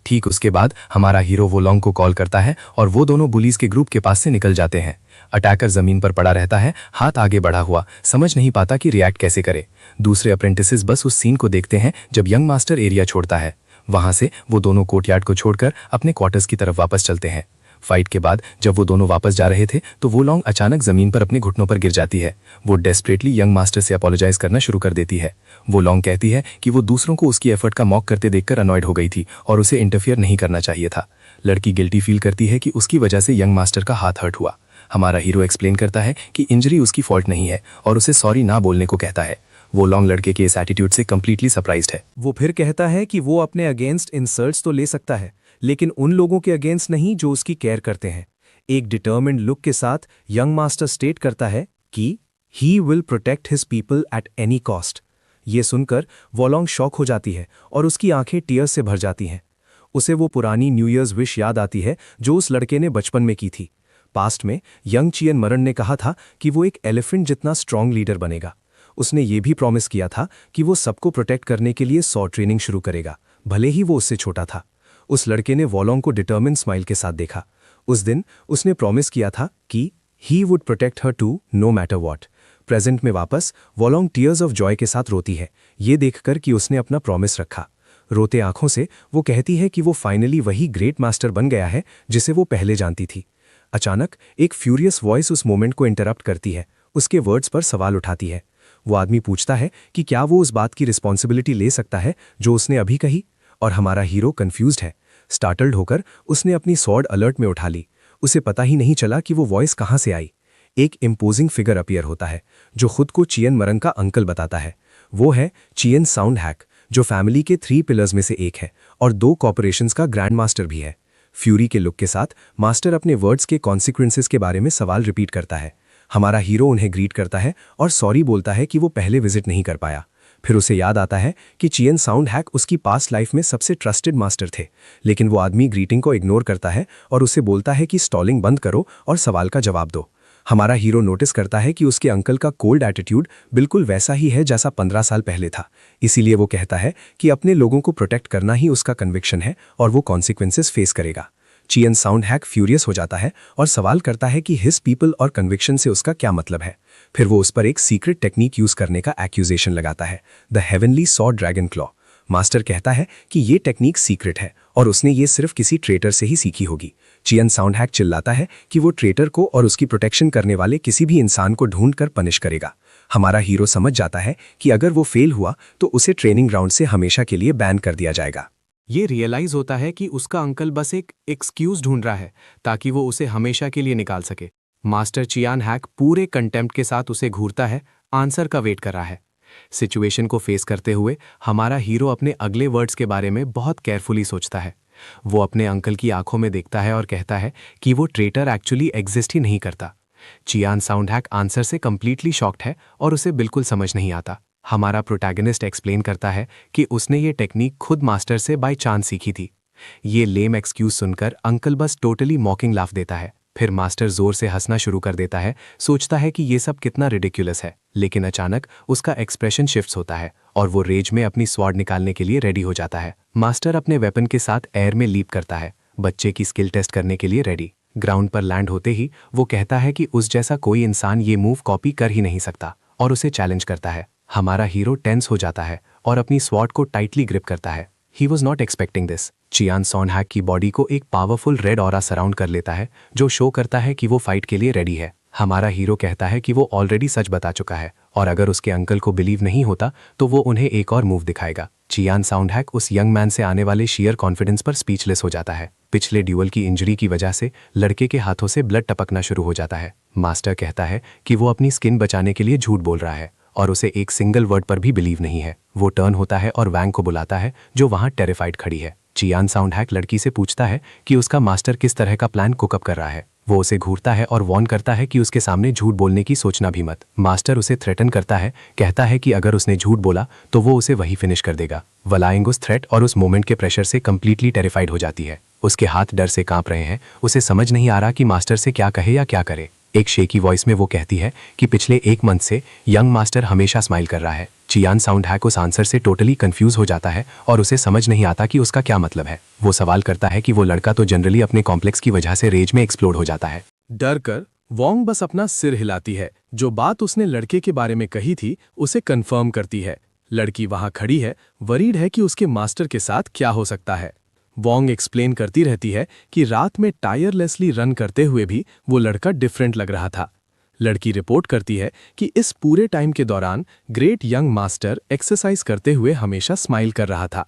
[SPEAKER 2] ठीक उसके बाद हमारा हीरो वोलोंग को कॉल करता है और वो दोनों बुलीज के ग्रुप के पास से निकल जाते हैं। अटैकर जमीन पर पड़ा रहता है, हाथ आगे बढ़ा हुआ, समझ नहीं पाता कि रिएक्ट कैसे करे। दूसरे अप्रेंटिसेस बस उस सीन को देखते हैं जब यंग मास्टर एरिया छोड़ता है। वहां से वो दोनों कोर्टयार्ड को छोड़कर अपने क्वार्टर्स की तरफ वापस चलते हैं। फाइट के बाद जब वो दोनों वापस जा रहे थे तो वोलोंग अचानक जमीन पर अपने घुटनों पर गिर जाती है। वो डेस्परेटली यंग मास्टर से अपोलोजाइज करना शुरू कर देती है। वोलोंग कहती है कि वो दूसरों को उसकी एफर्ट का मॉक करते देखकर अनॉयड हो गई थी और उसे इंटरफियर नहीं करना चाहिए था। लड़की गिल्टी फील करती है कि उसकी वजह से यंग मास्टर का हाथ हर्ट हुआ। हमारा हीरो एक्सप्लेन करता है कि इंजरी उसकी फॉल्ट नहीं है और उसे सॉरी ना बोलने को कहता है। वोलोंग लड़के के इस एटीट्यूड से कंप्लीटली सरप्राइज्ड है।
[SPEAKER 1] वो फिर कहता है कि वो अपने अगेंस्ट इंसल्ट्स तो ले सकता है, लेकिन उन लोगों के अगेंस्ट नहीं जो उसकी केयर करते हैं। एक डिटर्मिन्ड लुक के साथ यंग मास्टर स्टेट करता है कि he will protect his people at any cost. ये सुनकर वोलोंग शॉक हो जाती है और उसकी आंखें टीयर्स से भर जाती हैं। उसे वो पुरानी न्यू ईयर्स विश याद आती है जो उस लड़के ने बचपन में की थी। पास्ट में यंग चियन मरन ने कहा था कि वो एक एलिफेंट जितना स्ट्रांग लीडर बनेगा। उसने ये भी प्रॉमिस किया था कि वो सबको प्रोटेक्ट करने के लिए सॉ ट्रेनिंग शुरू करेगा, भले ही वो उससे छोटा था। उस लड़के ने वोलोंग को डिटर्मिन स्माइल के साथ देखा। उस दिन उसने प्रॉमिस किया था कि he would protect her to no matter what. Present में वापस वोलोंग टीयर्स ऑफ जॉय के साथ रोती है, ये देखकर कि उसने अपना प्रॉमिस रखा। रोते आंखों से वो कहती है कि वो फाइनली वही ग्रेट मास्टर बन गया है जिसे वो पहले जानती थी। अचानक एक फ्यूरियस वॉइस उस मोमेंट को इंटरप्ट करती है, उसके वर्ड्स पर सवाल उठाती है। वो आदमी पूछता है कि क्या वो उस बात की रिस्पॉन्सिबिलिटी ले सकता है जो उसने अभी कही, और हमारा हीरो कंफ्यूज्ड है। स्टार्टल्ड होकर उसने अपनी स्वॉर्ड अलर्ट में उठा ली। उसे पता ही नहीं चला कि वो वॉइस कहाँ से आई। एक इम्पोजिंग फिगर अपीयर होता है जो खुद को चियन मरंग का अंकल बताता है। वो है चियन साउंड हैक, जो फैमिली के 3 पिलर्स में से एक है और 2 कॉर्पोरेशंस का ग्रैंड मास्टर भी है। फ्यूरी के लुक के साथ मास्टर अपने वर्ड्स के कॉन्सिक्वेंसेस के बारे में सवाल रिपीट करता है। हमारा हीरो उन्हें ग्रीट करता है और सॉरी बोलता है कि वो पहले विजिट नहीं कर पाया। फिर उसे याद आता है कि चियन साउंड हैक उसकी पास्ट लाइफ में सबसे ट्रस्टेड मास्टर थे, लेकिन वो आदमी ग्रीटिंग को इग्नोर करता है और उसे बोलता है कि स्टॉलिंग बंद करो और सवाल का जवाब दो। हमारा हीरो नोटिस करता है कि उसके अंकल का कोल्ड एटीट्यूड बिल्कुल वैसा ही है जैसा 15 साल पहले था। इसीलिए वो कहता है कि अपने लोगों को प्रोटेक्ट करना ही उसका कन्विक्शन है और वो कॉन्सिक्वेंसेस फेस करेगा। चियन साउंड हैक फ्यूरियस हो जाता है और सवाल करता है कि हिज पीपल और कन्विक्शन से उसका क्या मतलब है। फिर वो उस पर एक सीक्रेट टेक्निक यूज करने का एक्यूजेशन लगाता है, the heavenly saw dragon claw. Master कहता है कि ये टेक्निक सीक्रेट है
[SPEAKER 2] और उसने ये सिर्फ किसी ट्रेटर से ही सीखी होगी। चियन साउंडहैक चिल्लाता है कि वो ट्रेटर को और उसकी प्रोटेक्शन करने वाले किसी भी इंसान को ढूंढकर पनिश करेगा। हमारा हीरो समझ जाता है कि अगर वो फेल हुआ तो उसे ट्रेनिंग ग्राउंड से हमेशा के लिए बैन कर दिया जाएगा।
[SPEAKER 3] ये रियलाइज होता है कि उसका अंकल बस एक एक्सक्यूज ढूंढ रहा है ताकि वो उसे हमेशा के लिए निकाल सके। मास्टर चियान हैक पूरे कंटेम्प्ट के साथ उसे घूरता है, आंसर का वेट कर रहा है। सिचुएशन को फेस करते हुए हमारा हीरो अपने अगले वर्ड्स के बारे में बहुत केयरफुली सोचता है। वो अपने अंकल की आंखों में देखता है और कहता है कि वो ट्रेटर एक्चुअली एग्जिस्ट ही नहीं करता। चियान साउंडहैक आंसर से कंप्लीटली शॉक्ड है और उसे बिल्कुल समझ नहीं आता। हमारा प्रोटैगनिस्ट एक्सप्लेन करता है कि उसने ये टेक्निक खुद मास्टर से बाय चांस सीखी थी। ये लेम एक्सक्यूज सुनकर अंकल बस टोटली मॉकिंग लाफ देता है। फिर मास्टर जोर से हंसना शुरू कर देता है, सोचता है कि ये सब कितना रिडिकुलस है, लेकिन अचानक उसका एक्सप्रेशन शिफ्ट होता है और वो रेज में अपनी स्वॉर्ड निकालने के लिए रेडी हो जाता है। मास्टर अपने वेपन के साथ एयर में लीप करता है, बच्चे की स्किल टेस्ट करने के लिए रेडी। ग्राउंड पर लैंड होते ही वो कहता है कि उस जैसा कोई इंसान ये मूव कॉपी कर ही नहीं सकता और उसे चैलेंज करता है। हमारा हीरो टेंस हो जाता है और अपनी स्वॉर्ड को टाइटली ग्रिप करता है। He was not expecting this. Chiyan साउंडहैक की बॉडी को एक पावरफुल रेड ऑरा सराउंड कर लेता है जो शो करता है कि वो फाइट के लिए रेडी है। हमारा हीरो कहता है कि वो ऑलरेडी सच बता चुका है और अगर उसके अंकल को बिलीव नहीं होता तो वो उन्हें एक और मूव दिखाएगा। चियान साउंडहैक उस यंग मैन से आने वाले शेयर कॉन्फिडेंस पर स्पीचलेस हो जाता है। पिछले ड्यूअल की इंजरी की वजह से लड़के के हाथों से ब्लड टपकना शुरू हो जाता है। मास्टर कहता है कि वो अपनी स्किन बचाने के लिए झूठ बोल रहा है और उसे एक सिंगल वर्ड पर भी बिलीव नहीं है। वो टर्न होता है और वैंग को बुलाता है जो वहां टेरिफाइड खड़ी है। चियान साउंडहैक लड़की से पूछता है कि उसका मास्टर किस तरह का प्लान कुकअप कर रहा है। वो उसे घूरता है और वॉर्न करता है कि उसके सामने झूठ बोलने की सोचना भी मत। मास्टर उसे थ्रेटन करता है, कहता है कि अगर उसने झूठ बोला तो वो उसे वही फिनिश कर देगा। वलाइंग उस थ्रेट और उस मोमेंट के प्रेशर से कंप्लीटली टेरिफाइड हो जाती है। उसके हाथ डर से कांप रहे हैं, उसे समझ नहीं आ रहा कि मास्टर से क्या कहे या क्या करे। एक शेकी वॉइस में वो कहती है कि पिछले 1 मंथ से यंग मास्टर हमेशा स्माइल कर रहा है। चियान साउंडहैक उस आंसर से टोटली कंफ्यूज हो जाता है और उसे समझ नहीं आता कि उसका क्या मतलब है। वो सवाल करता है कि वो लड़का तो जनरली अपने कॉम्प्लेक्स की वजह से रेज में एक्सप्लोड हो जाता है।
[SPEAKER 2] डर कर वोंग बस अपना सिर हिलाती है। जो बात उसने लड़के के बारे में कही थी उसे कंफर्म करती है। लड़की वहां खड़ी है, वरीड है कि उसके मास्टर के साथ क्या हो सकता है। वोंग एक्सप्लेन करती रहती है कि रात में टायरलेसली रन करते हुए भी वो लड़का डिफरेंट लग रहा था। लड़की रिपोर्ट करती है कि इस पूरे टाइम के दौरान ग्रेट यंग मास्टर एक्सरसाइज करते हुए हमेशा स्माइल कर रहा था।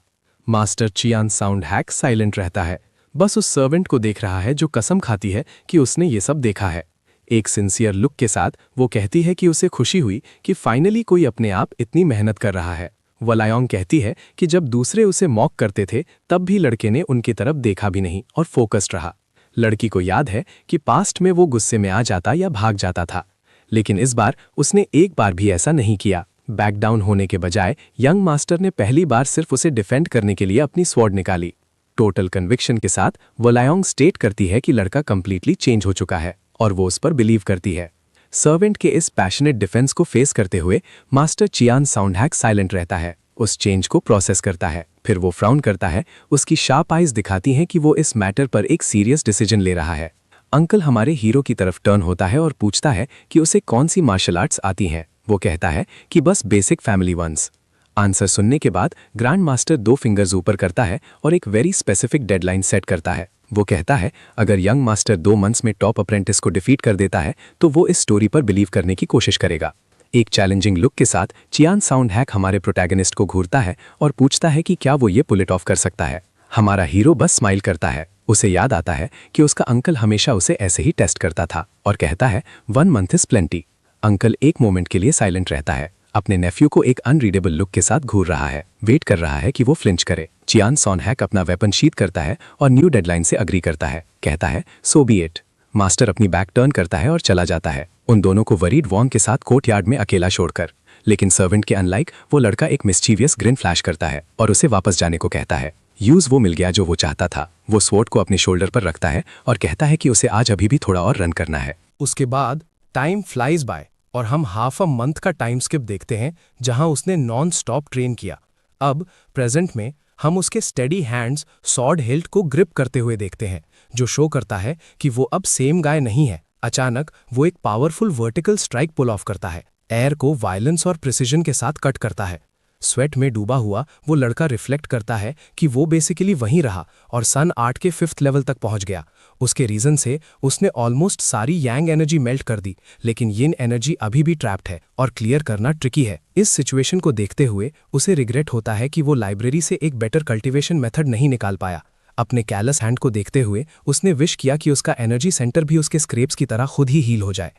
[SPEAKER 2] मास्टर चियान साउंडहैक साइलेंट रहता है, बस उस सर्वेंट को देख रहा है जो कसम खाती है कि उसने ये सब देखा है। एक सिंसियर लुक के साथ वो कहती है कि उसे खुशी हुई कि फाइनली कोई अपने आप इतनी मेहनत कर रहा है। वलायोंग कहती है कि जब दूसरे उसे मॉक करते थे तब भी लड़के ने उनकी तरफ देखा भी नहीं और फोकस्ड रहा। लड़की को याद है कि पास्ट में वो गुस्से में आ जाता या भाग जाता था, लेकिन इस बार उसने एक बार भी ऐसा नहीं किया। बैक डाउन होने के बजाय यंग मास्टर ने पहली बार सिर्फ उसे डिफेंड करने के लिए अपनी स्वॉर्ड निकाली। टोटल कन्विक्शन के साथ वलायोंग स्टेट करती है कि लड़का कंप्लीटली चेंज हो चुका है और वो उस पर बिलीव करती है। सर्वेंट के इस पैशनेट डिफेंस को फेस करते हुए मास्टर चियान साउंडहैक साइलेंट रहता है, उस चेंज को प्रोसेस करता है। फिर वो फ्राउन करता है, उसकी शार्प आइज दिखाती हैं कि वो इस मैटर पर एक सीरियस डिसीजन ले रहा है। अंकल हमारे हीरो की तरफ टर्न होता है और पूछता है कि उसे कौन सी मार्शल आर्ट्स आती हैं। वो कहता है कि बस बेसिक फैमिली वंस। आंसर सुनने के बाद ग्रैंड मास्टर 2 फिंगर्स ऊपर करता है और एक वेरी स्पेसिफिक डेडलाइन सेट करता है। वो कहता है अगर यंग मास्टर 2 मंथ्स में टॉप अप्रेंटिस को डिफीट कर देता है तो वो इस स्टोरी पर बिलीव करने की कोशिश करेगा। एक चैलेंजिंग लुक के साथ चियान साउंडहैक हमारे प्रोटैगनिस्ट को घूरता है और पूछता है कि क्या वो ये पुल इट ऑफ कर सकता है। हमारा हीरो बस स्माइल करता है। उसे याद आता है कि उसका अंकल हमेशा उसे ऐसे ही टेस्ट करता था और कहता है 1 मंथ इज प्लेंटी। अंकल एक मोमेंट के लिए साइलेंट रहता है, अपने नेफ्यू को एक अनरीडेबल लुक के साथ घूर रहा है, वेट कर रहा है कि वो फ्लिंच करे। चियान साउंडहैक अपना वेपन शीथ करता है और न्यू डेडलाइन से अग्री करता है, कहता है सो बी इट। मास्टर अपनी बैक टर्न करता है और चला जाता है, उन दोनों को वरीड वॉन्ग के साथ कोर्टयार्ड में अकेला छोड़कर। लेकिन सर्वेंट के अनलाइक वो लड़का एक मिस्चीवियस ग्रिन फ्लैश करता है और उसे वापस जाने को कहता है। यूज वो मिल गया जो वो चाहता था। वो स्वॉर्ड को अपने शोल्डर पर रखता है और कहता है कि उसे आज अभी भी थोड़ा और रन करना है।
[SPEAKER 1] उसके बाद टाइम फ्लाइज बाय और हम हाफ अ मंथ का टाइम स्किप देखते हैं जहां उसने नॉन स्टॉप ट्रेन किया। अब प्रेजेंट में हम उसके स्टेडी हैंड्स सॉर्ड हिल्ट को ग्रिप करते हुए देखते हैं, जो शो करता है कि वो अब सेम गाय नहीं है। अचानक वो एक powerful vertical strike pull off करता है, एयर को वायलेंस और प्रिसिजन के साथ कट करता है।
[SPEAKER 2] स्वेट में डूबा हुआ वो लड़का रिफ्लेक्ट करता है कि वो बेसिकली वहीं रहा और सन आर्ट के 5th लेवल तक पहुंच गया। उसके रीजन से उसने ऑलमोस्ट सारी यांग एनर्जी मेल्ट कर दी, लेकिन यिन एनर्जी अभी भी ट्रैप्ड है और क्लियर करना ट्रिकी है। इस सिचुएशन को देखते हुए उसे रिग्रेट होता है कि वो लाइब्रेरी से एक बेटर कल्टिवेशन मेथड नहीं निकाल पाया। अपने कैलस हैंड को देखते हुए उसने विश किया कि उसका एनर्जी सेंटर भी उसके स्क्रेप्स की तरह खुद ही हील हो जाए।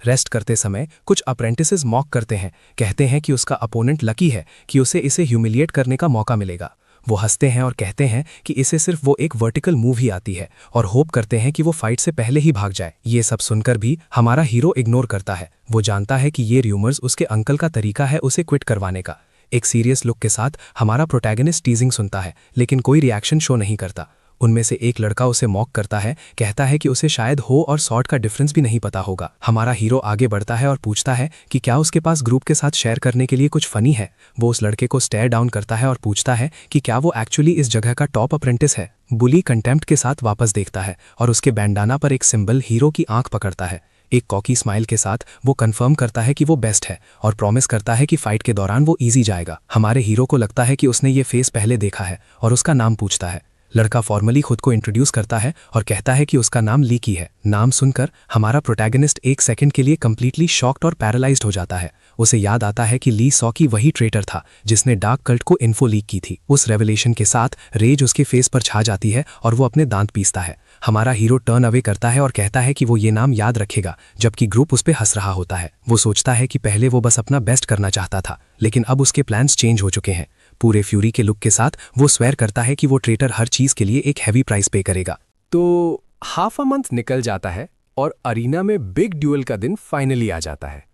[SPEAKER 2] रेस्ट करते समय कुछ अप्रेंटिसेस मॉक करते हैं, कहते हैं कि उसका अपोनेंट लकी है कि उसे इसे ह्यूमिलिएट करने का मौका मिलेगा। वो हंसते हैं और कहते हैं कि इसे सिर्फ वो एक वर्टिकल मूव ही आती है और होप करते हैं कि वो फाइट से पहले ही भाग जाए। ये सब सुनकर भी हमारा हीरो इग्नोर करता है। वो जानता है कि ये र्यूमर्स उसके अंकल का तरीका है उसे क्विट करवाने का। एक सीरियस लुक के साथ हमारा प्रोटैगनिस्ट टीजिंग सुनता है, लेकिन कोई रिएक्शन शो नहीं करता। उनमें से एक लड़का उसे मॉक करता है, कहता है कि उसे शायद हो और सॉर्ट का डिफरेंस भी नहीं पता होगा। हमारा हीरो आगे बढ़ता है और पूछता है कि क्या उसके पास ग्रुप के साथ शेयर करने के लिए कुछ फनी है। वो उस लड़के को स्टेयर डाउन करता है और पूछता है कि क्या वो एक्चुअली इस जगह का टॉप अप्रेंटिस है। बुली कंटेम्प्ट के साथ वापस देखता है और उसके बैंडाना पर एक सिंबल हीरो की आंख पकड़ता है। एक कॉकी स्माइल के साथ वो कंफर्म करता है कि वो बेस्ट है और प्रॉमिस करता है कि फाइट के दौरान वो इजी जाएगा। हमारे हीरो को लगता है कि उसने ये फेस पहले देखा है और उसका नाम पूछता है। लड़का फॉर्मली खुद को इंट्रोड्यूस करता है और कहता है कि उसका नाम लीकी है। नाम सुनकर हमारा प्रोटैगनिस्ट एक सेकंड के लिए कंप्लीटली शॉक्ड और पैरालाइज्ड हो जाता है। उसे याद आता है कि ली सॉकी वही ट्रेटर था जिसने डार्क कल्ट को इन्फो लीक की थी। उस रेवलेशन के साथ रेज उसके फेस पर छा जाती है और वो अपने दांत पीसता है। हमारा हीरो टर्न अवे करता है और कहता है कि वो ये नाम याद रखेगा, जबकि ग्रुप उस पर हंस रहा होता है। वो सोचता है कि पहले वो बस अपना बेस्ट करना चाहता था, लेकिन अब उसके प्लान्स चेंज हो चुके हैं। पूरे फ्यूरी के लुक के साथ वो स्वेयर करता है कि वो ट्रेटर हर चीज के लिए एक हैवी प्राइस पे करेगा।
[SPEAKER 3] तो हाफ अ मंथ निकल जाता है और अरीना में बिग ड्यूअल का दिन फाइनली आ जाता है।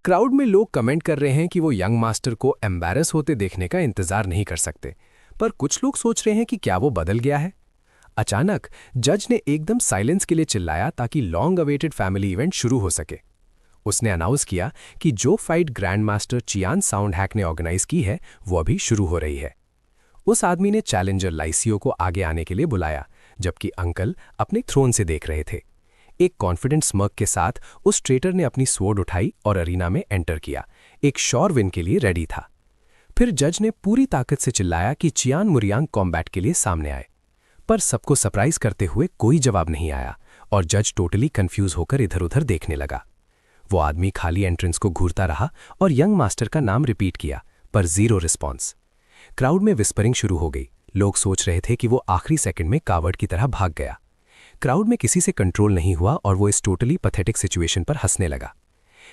[SPEAKER 3] क्राउड में लोग कमेंट कर रहे हैं कि वो यंग मास्टर को एम्बैरस होते देखने का इंतजार नहीं कर सकते, पर कुछ लोग सोच रहे हैं कि क्या वो बदल गया है। अचानक जज ने एकदम साइलेंस के लिए चिल्लाया ताकि लॉन्ग अवेटेड फैमिली इवेंट शुरू हो सके। उसने अनाउंस किया कि जो फाइट ग्रैंड मास्टर चियान साउंड हैक ने ऑर्गेनाइज की है वो अभी शुरू हो रही है। उस आदमी ने चैलेंजर लाइसियो को आगे आने के लिए बुलाया, जबकि अंकल अपने थ्रोन से देख रहे थे। एक कॉन्फिडेंट स्मर्क के साथ उस ट्रेटर ने अपनी स्वॉर्ड उठाई और अरीना में एंटर किया, एक श्योर विन के लिए रेडी था। फिर जज ने पूरी ताकत से चिल्लाया कि चियान मुरियांग कॉम्बैट के लिए सामने आए, पर सबको सरप्राइज करते हुए कोई जवाब नहीं आया और जज टोटली कंफ्यूज होकर इधर उधर देखने लगा। वो आदमी खाली एंट्रेंस को घूरता रहा और यंग मास्टर का नाम रिपीट किया, पर जीरो रिस्पॉन्स। क्राउड में विस्परिंग शुरू हो गई। लोग सोच रहे थे कि वो आखिरी सेकंड में कावर्ड की तरह भाग गया। क्राउड में किसी से कंट्रोल नहीं हुआ और वो इस टोटली पैथेटिक सिचुएशन पर हंसने लगा।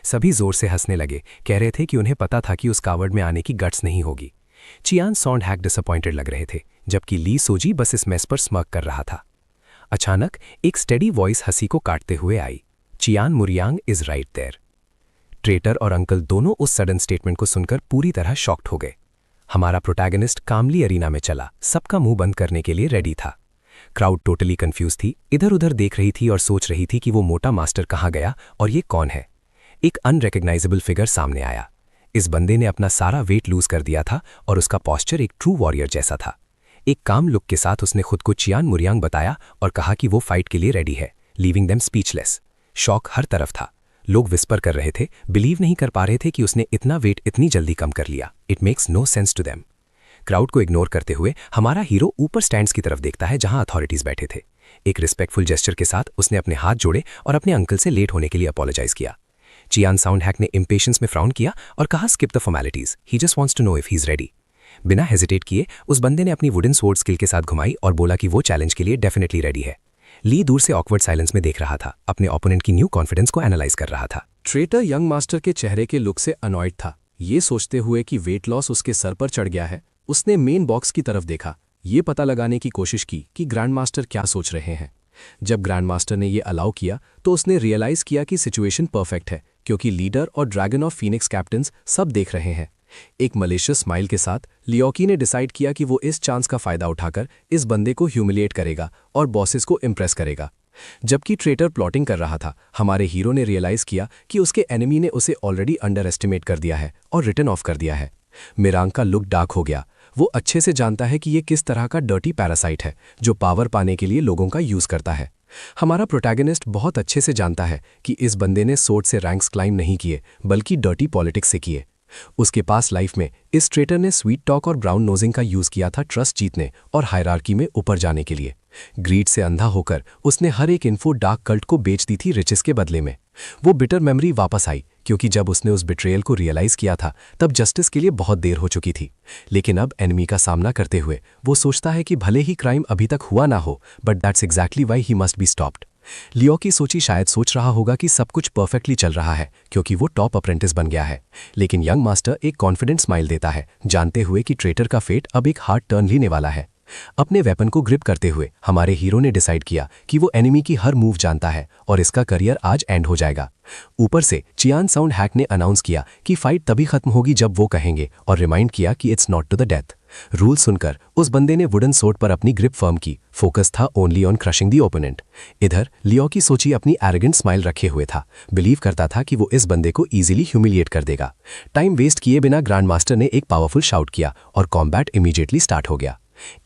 [SPEAKER 3] सभी जोर से हंसने लगे, कह रहे थे कि उन्हें पता था कि उस कावर्ड में आने की गट्स नहीं होगी। चियान साउंड हैक डिसअपॉइंटेड लग रहे थे, जबकि ली सोजी बस इस मेस पर स्मर्क कर रहा था। अचानक एक स्टेडी वॉइस हंसी को काटते हुए आई, Chiyan Muriyang is right there. Traitor और अंकल दोनों उस सडन स्टेटमेंट को सुनकर पूरी तरह शॉक्ड हो गए। हमारा प्रोटैगनिस्ट कामली अरीना में चला, सबका मुंह बंद करने के लिए रेडी था। क्राउड टोटली कंफ्यूज थी, इधर उधर देख रही थी और सोच रही थी कि वो मोटा मास्टर कहाँ गया और ये कौन है। एक अनरिकग्नाइजेबल फिगर सामने आया। इस बंदे ने अपना सारा वेट लूज कर दिया था और उसका पॉस्चर एक ट्रू वॉरियर जैसा था। एक काम लुक के साथ उसने खुद को चियान मुरियांग बताया और कहा कि वो फाइट के लिए रेडी है, लीविंग देम स्पीचलेस। शॉक हर तरफ था। लोग विस्पर कर रहे थे, बिलीव नहीं कर पा रहे थे कि उसने इतना वेट इतनी जल्दी कम कर लिया। It makes no sense to them. Crowd को इग्नोर करते हुए हमारा हीरो ऊपर स्टैंड्स की तरफ देखता है जहां अथॉरिटीज बैठे थे। एक रिस्पेक्टफुल जेस्चर के साथ उसने अपने हाथ जोड़े और अपने अंकल से लेट होने के लिए अपोलोजाइज किया। चियान साउंड हैक ने इम्पेशंस में फ्राउन किया और कहा skip the formalities, he just wants to know if he is ready. बिना हेजिटेट किए उस बंदे ने अपनी वुडन स्वॉर्ड स्किल के साथ घुमाई और बोला कि वो चैलेंज के लिए डेफिनेटली रेडी है। ली दूर से ऑकवर्ड साइलेंस में देख रहा था, अपने ओपोनेंट की न्यू कॉन्फिडेंस को एनालाइज कर रहा था।
[SPEAKER 2] ट्रेटर यंग मास्टर के चेहरे के लुक से अनॉयड था। ये सोचते हुए कि वेट लॉस उसके सर पर चढ़ गया है, उसने मेन बॉक्स की तरफ देखा, ये पता लगाने की कोशिश की कि ग्रैंड मास्टर क्या सोच रहे हैं। जब ग्रैंड मास्टर ने ये अलाउ किया तो उसने रियलाइज किया कि सिचुएशन परफेक्ट है, क्योंकि लीडर और ड्रैगन ऑफ फीनिक्स कैप्टन्स सब देख रहे हैं। एक मलेशियस स्माइल के साथ लियोकी ने डिसाइड किया कि वो इस चांस का फायदा उठाकर इस बंदे को ह्यूमिलिएट करेगा और बॉसेस को इम्प्रेस करेगा। जबकि ट्रेटर प्लॉटिंग कर रहा था, हमारे हीरो ने रियलाइज किया कि उसके एनिमी ने उसे ऑलरेडी अंडर एस्टिमेट कर दिया है और रिटर्न ऑफ कर दिया है। मिरांग का लुक डार्क हो गया। वो अच्छे से जानता है कि ये किस तरह का डर्टी पैरासाइट है जो पावर पाने के लिए लोगों का यूज करता है। हमारा प्रोटैगनिस्ट बहुत अच्छे से जानता है कि इस बंदे ने सोर्ड से रैंक्स क्लाइम नहीं किए, बल्कि डर्टी पॉलिटिक्स से किए। उसके पास लाइफ में इस ट्रेटर ने स्वीट टॉक और ब्राउन नोजिंग का यूज किया था ट्रस्ट जीतने और हायरार्की में ऊपर जाने के लिए। ग्रीड से अंधा होकर उसने हर एक इन्फो डार्क कल्ट को बेच दी थी रिचेस के बदले में। वो बिटर मेमोरी वापस आई क्योंकि जब उसने उस बिट्रेयल को रियलाइज किया था तब जस्टिस के लिए बहुत देर हो चुकी थी। लेकिन अब एनिमी का सामना करते हुए वो सोचता है कि भले ही क्राइम अभी तक हुआ ना हो, but that's exactly why he must be stopped. Leo की सोची शायद सोच रहा होगा कि सब कुछ परफेक्टली चल रहा है क्योंकि वो टॉप अप्रेंटिस बन गया है, लेकिन यंग मास्टर एक कॉन्फिडेंट स्माइल देता है जानते हुए कि ट्रेटर का फेट अब एक हार्ड टर्न लेने वाला है। अपने वेपन को ग्रिप करते हुए हमारे हीरो ने डिसाइड किया कि वो एनिमी की हर मूव जानता है और इसका करियर आज एंड हो जाएगा। ऊपर से चियान साउंड हैक ने अनाउंस किया कि फाइट तभी खत्म होगी जब वो कहेंगे और रिमाइंड किया कि it's not to the death. Rule सुनकर उस बंदे ने वुडन सोर्ड पर अपनी ग्रिप फर्म की, फोकस था only on crushing the opponent. इधर लियो की सोची अपनी एरोगेंट स्माइल रखे हुए था, बिलीव करता था कि वो इस बंदे को इजीली ह्यूमिलिएट कर देगा। टाइम वेस्ट किए बिना ग्रैंड मास्टर ने एक पावरफुल शाउट किया और कॉम्बैट इमीडिएटली स्टार्ट हो गया।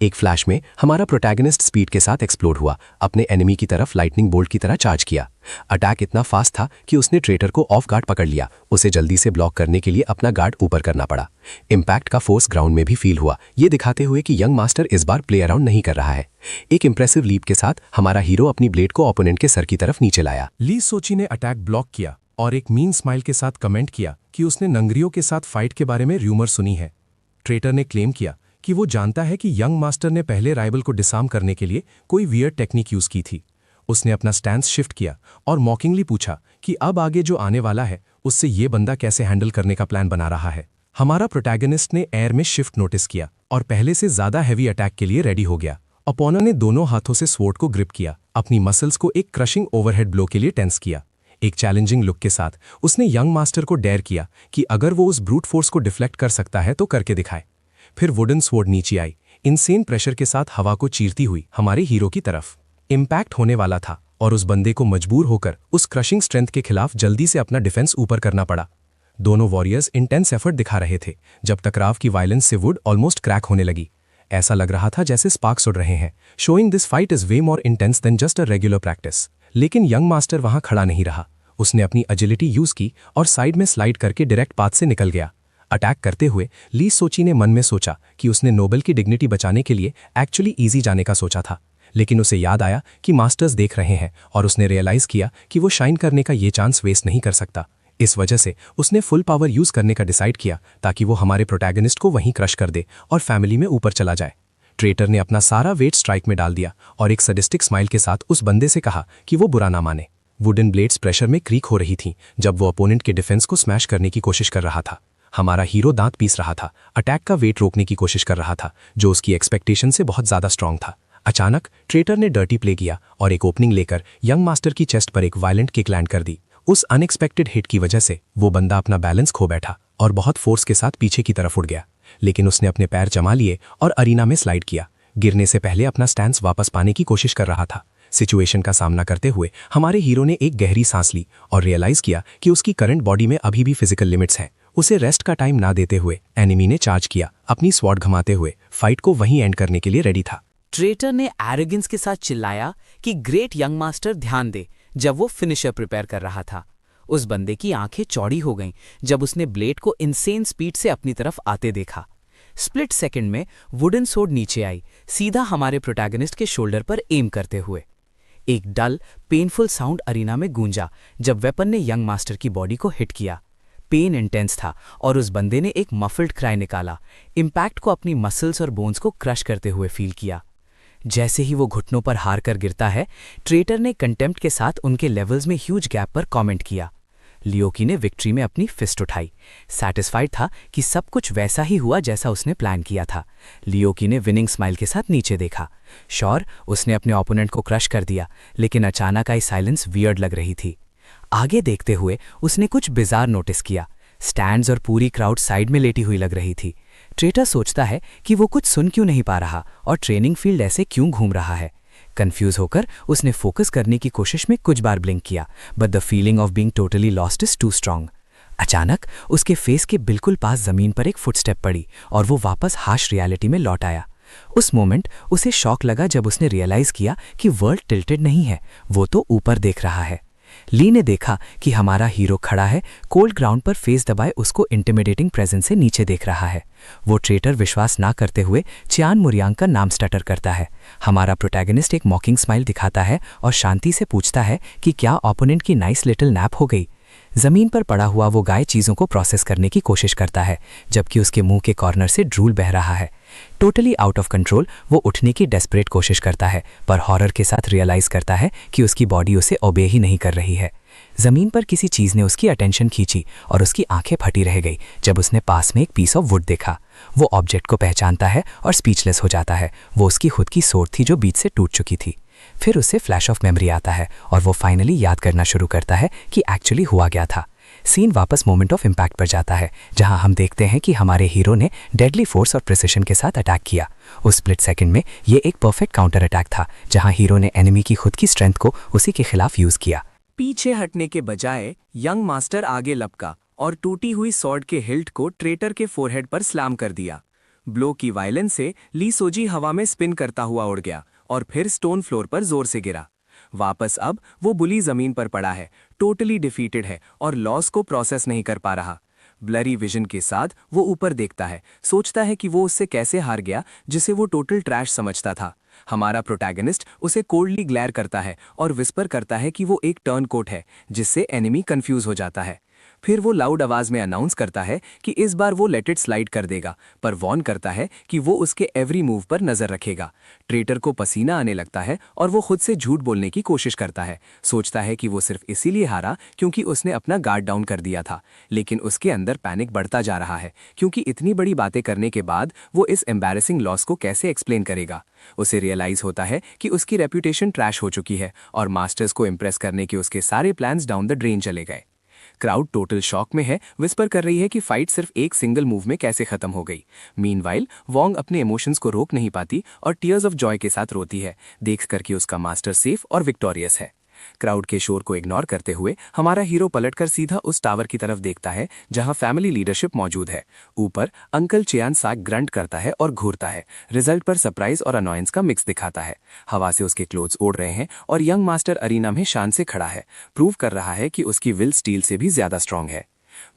[SPEAKER 2] एक फ्लैश में हमारा प्रोटैगनिस्ट स्पीड के साथ एक्सप्लोड हुआ, अपने एनिमी की तरफ लाइटनिंग बोल्ट की तरह चार्ज किया। अटैक इतना फास्ट था कि उसने ट्रेटर को ऑफ गार्ड पकड़ लिया। उसे जल्दी से ब्लॉक करने के लिए अपना गार्ड ऊपर करना पड़ा। इम्पैक्ट का फोर्स ग्राउंड में भी फील हुआ, ये दिखाते हुए कि यंग मास्टर इस बार प्ले अराउंड नहीं कर रहा है। एक इंप्रेसिव लीप के साथ हमारा हीरो अपनी ब्लेड को ओपोनेंट के सर की तरफ नीचे लाया।
[SPEAKER 1] ली सोची ने अटैक ब्लॉक किया और एक मीन स्माइल के साथ कमेंट किया कि उसने नंगरियों के साथ फाइट के बारे में र्यूमर सुनी है। ट्रेटर ने क्लेम किया कि वो जानता है कि यंग मास्टर ने पहले राइवल को डिसार्म करने के लिए कोई वियर्ड टेक्निक यूज की थी। उसने अपना स्टैंस शिफ्ट किया और मॉकिंगली पूछा कि अब आगे जो आने वाला है उससे ये बंदा कैसे हैंडल करने का प्लान बना रहा है। हमारा प्रोटैगनिस्ट ने एयर में शिफ्ट नोटिस किया और पहले से ज्यादा हैवी अटैक के लिए रेडी हो गया। अपोनर ने दोनों हाथों से स्वॉर्ड को ग्रिप किया, अपनी मसल्स को एक क्रशिंग ओवरहेड ब्लो के लिए टेंस किया। एक चैलेंजिंग लुक के साथ उसने यंग मास्टर को डेयर किया कि अगर वो उस ब्रूट फोर्स को डिफ्लेक्ट कर सकता है तो करके दिखाए। फिर वुडन स्वॉर्ड नीचे आई, इनसेन प्रेशर के साथ हवा को चीरती हुई हमारे हीरो की तरफ। इम्पैक्ट होने वाला था और उस बंदे को मजबूर होकर उस क्रशिंग स्ट्रेंथ के खिलाफ जल्दी से अपना डिफेंस ऊपर करना पड़ा। दोनों वॉरियर्स इंटेंस एफर्ट दिखा रहे थे जब टकराव की वायलेंस से वुड ऑलमोस्ट क्रैक होने लगी। ऐसा लग रहा था जैसे स्पार्क्स उड़ रहे हैं, showing this fight is way more intense then just a regular practice. लेकिन यंग मास्टर वहां खड़ा नहीं रहा। उसने अपनी एजिलिटी यूज की और साइड में स्लाइड करके डायरेक्ट पाथ से निकल गया। अटैक करते हुए ली सोची ने मन में सोचा कि उसने नोबेल की डिग्निटी बचाने के लिए एक्चुअली इजी जाने का सोचा था, लेकिन उसे याद आया कि मास्टर्स देख रहे हैं और उसने रियलाइज किया कि वो शाइन करने का ये चांस वेस्ट नहीं कर सकता। इस वजह से उसने फुल पावर यूज करने का डिसाइड किया ताकि वो हमारे प्रोटैगनिस्ट को वहीं क्रश कर दे और फैमिली में ऊपर चला जाए। ट्रेटर ने अपना सारा वेट स्ट्राइक में डाल दिया और एक सडिस्टिक स्माइल के साथ उस बंदे से कहा कि वो बुरा ना माने। वुडन ब्लेड्स प्रेशर में क्रीक हो रही थीं जब वो अपोनेंट के डिफेंस को स्मैश करने की कोशिश कर रहा था। हमारा हीरो दांत पीस रहा था, अटैक का वेट रोकने की कोशिश कर रहा था जो उसकी एक्सपेक्टेशन से बहुत ज्यादा स्ट्रांग था। अचानक ट्रेटर ने डर्टी प्ले किया और एक ओपनिंग लेकर यंग मास्टर की चेस्ट पर एक वायलेंट किक लैंड कर दी। उस अनएक्सपेक्टेड हिट की वजह से वो बंदा अपना बैलेंस खो बैठा और बहुत फोर्स के साथ पीछे की तरफ उड़ गया, लेकिन उसने अपने पैर जमा लिए और अरीना में स्लाइड किया। गिरने से पहले अपना स्टैंस वापस पाने की कोशिश कर रहा था। सिचुएशन का सामना करते हुए हमारे हीरो ने एक गहरी सांस ली और रियलाइज किया कि उसकी करंट बॉडी में अभी भी फिजिकल लिमिट्स हैं। उसे रेस्ट का टाइम ना देते हुए एनिमी ने चार्ज किया, अपनी स्वॉर्ड घमाते हुए फाइट को वहीं एंड करने के लिए रेडी था।
[SPEAKER 5] ट्रेटर ने एरोगेंस के साथ चिल्लाया कि ग्रेट यंग मास्टर ध्यान दे जब वो फिनिशर प्रिपेयर कर रहा था। उस बंदे की आंखें चौड़ी हो गईं जब उसने ब्लेड को इनसेन स्पीड से अपनी तरफ आते देखा। स्प्लिट सेकंड में वुडन सोर्ड नीचे आई, सीधा हमारे प्रोटैगनिस्ट के शोल्डर पर एम करते हुए। एक डल पेनफुल साउंड अरीना में गूंजा जब वेपन ने यंग मास्टर की बॉडी को हिट किया। पेन इंटेंस था और उस बंदे ने एक मफल्ड क्राई निकाला, इम्पैक्ट को अपनी मसल्स और बोन्स को क्रश करते हुए फील किया। जैसे ही वो घुटनों पर हार कर गिरता है, ट्रेटर ने कंटेम्प्ट के साथ उनके लेवल्स में ह्यूज गैप पर कमेंट किया। लियोकी ने विक्ट्री में अपनी फिस्ट उठाई, सैटिस्फाइड था कि सब कुछ वैसा ही हुआ जैसा उसने प्लान किया था। लियोकी ने विनिंग स्माइल के साथ नीचे देखा। श्योर, उसने अपने ओपोनेंट को क्रश कर दिया, लेकिन अचानक आई साइलेंस वियर्ड लग रही थी। आगे देखते हुए उसने कुछ बिजार नोटिस किया। स्टैंड्स और पूरी क्राउड साइड में लेटी हुई लग रही थी। ट्रेटर सोचता है कि वो कुछ सुन क्यों नहीं पा रहा और ट्रेनिंग फील्ड ऐसे क्यों घूम रहा है। कंफ्यूज होकर उसने फोकस करने की कोशिश में कुछ बार ब्लिंक किया, but the feeling of being totally lost is too strong. अचानक उसके फेस के बिल्कुल पास जमीन पर एक फुटस्टेप पड़ी और वो वापस हार्श रियलिटी में लौट आया। उस मोमेंट उसे शॉक लगा जब उसने रियलाइज किया कि वर्ल्ड टिल्टेड नहीं है, वो तो ऊपर देख रहा है। ली ने देखा कि हमारा हीरो खड़ा है, कोल्ड ग्राउंड पर फेस दबाए उसको इंटिमिडेटिंग प्रेजेंस से नीचे देख रहा है। वो ट्रेटर विश्वास ना करते हुए चियान मुरियांग का नाम स्टटर करता है। हमारा प्रोटैगनिस्ट एक मॉकिंग स्माइल दिखाता है और शांति से पूछता है कि क्या ओपोनेंट की नाइस लिटिल नैप हो गई। जमीन पर पड़ा हुआ वो गाय चीज़ों को प्रोसेस करने की कोशिश करता है, जबकि उसके मुंह के कॉर्नर से ड्रूल बह रहा है। टोटली आउट ऑफ कंट्रोल वो उठने की डेस्परेट कोशिश करता है, पर हॉरर के साथ रियलाइज करता है कि उसकी बॉडी उसे ओबे ही नहीं कर रही है। जमीन पर किसी चीज़ ने उसकी अटेंशन खींची और उसकी आंखें फटी रह गई जब उसने पास में एक पीस ऑफ वुड देखा। वो ऑब्जेक्ट को पहचानता है और स्पीचलेस हो जाता है। वो उसकी खुद की सोट थी जो बीच से टूट चुकी थी। फिर उसे फ्लैश ऑफ मेमोरी आता है और वो फाइनली याद करना शुरू करता है कि एक्चुअली हुआ क्या था। सीन वापस मोमेंट ऑफ इम्पैक्ट पर जाता है, जहां हम देखते हैं कि हमारे हीरो ने डेडली फोर्स और प्रिसिशन के साथ अटैक किया। उस स्प्लिट सेकंड में ये एक परफेक्ट काउंटर अटैक था, जहां हीरो ने एनिमी की खुद की स्ट्रेंथ को उसी के खिलाफ यूज किया।
[SPEAKER 2] पीछे हटने के बजाय यंग मास्टर आगे लपका और टूटी हुई सॉर्ड के हिल्ट को ट्रेटर के फोरहेड पर स्लैम कर दिया। ब्लो की वायलेंस से ली सोजी हवा में स्पिन करता हुआ उड़ गया और फिर स्टोन फ्लोर पर जोर से गिरा। वापस अब वो बुली जमीन पर पड़ा है, टोटली डिफीटेड है और लॉस को प्रोसेस नहीं कर पा रहा। ब्लरी विजन के साथ वो ऊपर देखता है, सोचता है कि वो उससे कैसे हार गया जिसे वो टोटल ट्रैश समझता था। हमारा प्रोटैगनिस्ट उसे कोल्डली ग्लेयर करता है और विस्पर करता है कि वो एक टर्न कोट है, जिससे एनिमी कंफ्यूज हो जाता है। फिर वो लाउड आवाज में अनाउंस करता है कि इस बार वो लेट इट स्लाइड कर देगा, पर वॉर्न करता है कि वो उसके एवरी मूव पर नजर रखेगा। ट्रेटर को पसीना आने लगता है और वो खुद से झूठ बोलने की कोशिश करता है। सोचता है कि वो सिर्फ इसीलिए हारा क्योंकि उसने अपना गार्ड डाउन कर दिया था, लेकिन उसके अंदर पैनिक बढ़ता जा रहा है क्योंकि इतनी बड़ी बातें करने के बाद वो इस एम्बैरेसिंग लॉस को कैसे एक्सप्लेन करेगा। उसे रियलाइज होता है कि उसकी रेप्यूटेशन ट्रैश हो चुकी है और मास्टर्स को इम्प्रेस करने के उसके सारे प्लान्स डाउन द ड्रेन चले गए। क्राउड टोटल शॉक में है, विस्पर कर रही है कि फाइट सिर्फ एक सिंगल मूव में कैसे खत्म हो गई। मीनवाइल वोंग अपने इमोशंस को रोक नहीं पाती और टीयर्स ऑफ जॉय के साथ रोती है, देखकर कि उसका मास्टर सेफ और विक्टोरियस है। क्राउड के शोर को इग्नोर करते हुए हमारा हीरो पलटकर सीधा उस टावर की तरफ देखता है जहां फैमिली लीडरशिप मौजूद है। ऊपर अंकल चियान साक ग्रंट करता है और घूरता है। रिजल्ट पर सरप्राइज और अनॉयंस का मिक्स दिखाता है। हवा से उसके क्लोथ्स उड़ रहे हैं और यंग मास्टर अरीना में शान से खड़ा है, प्रूव कर रहा है कि उसकी विल स्टील से भी ज्यादा स्ट्रांग है।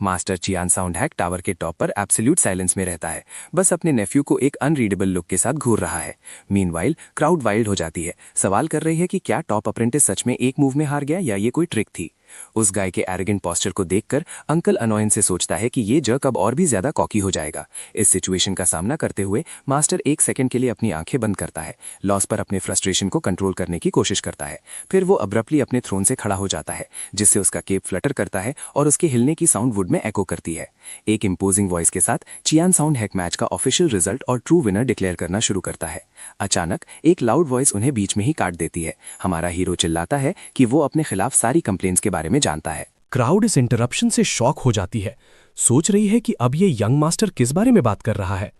[SPEAKER 2] मास्टर चियान साउंड हैक टावर के टॉप पर एब्सोल्यूट साइलेंस में रहता है, बस अपने नेफ्यू को एक अनरीडेबल लुक के साथ घूर रहा है। मीनवाइल क्राउड वाइल्ड हो जाती है, सवाल कर रही है कि क्या टॉप अप्रेंटिस सच में एक मूव में हार गया या ये कोई ट्रिक थी। उस गाय के एरोगेंट पोस्चर को देखकर अंकल अनॉयन से सोचता है कि ये जर्क अब और भी ज्यादा कॉकी हो जाएगा। इस सिचुएशन का सामना करते हुए मास्टर एक सेकंड के लिए अपनी आंखें बंद करता है, लॉस पर अपने फ्रस्ट्रेशन को कंट्रोल करने की कोशिश करता है। फिर वो अब्रप्टली अपने थ्रोन से खड़ा हो जाता है, जिससे उसका केप फ्लटर करता है और उसके हिलने की साउंड वुड में एको करती है। एक इंपोजिंग वॉइस के साथ चियान साउंड हैक मैच का ऑफिशियल रिजल्ट और ट्रू विनर डिक्लेयर करना शुरू करता है। अचानक एक लाउड वॉइस उन्हें बीच में ही काट देती है। हमारा हीरो चिल्लाता है कि वो अपने खिलाफ सारी कंप्लेंट्स के बारे में जानता है।
[SPEAKER 3] क्राउड इस इंटरप्शन से शॉक हो जाती है, सोच रही है कि अब ये यंग मास्टर किस बारे में बात कर रहा है।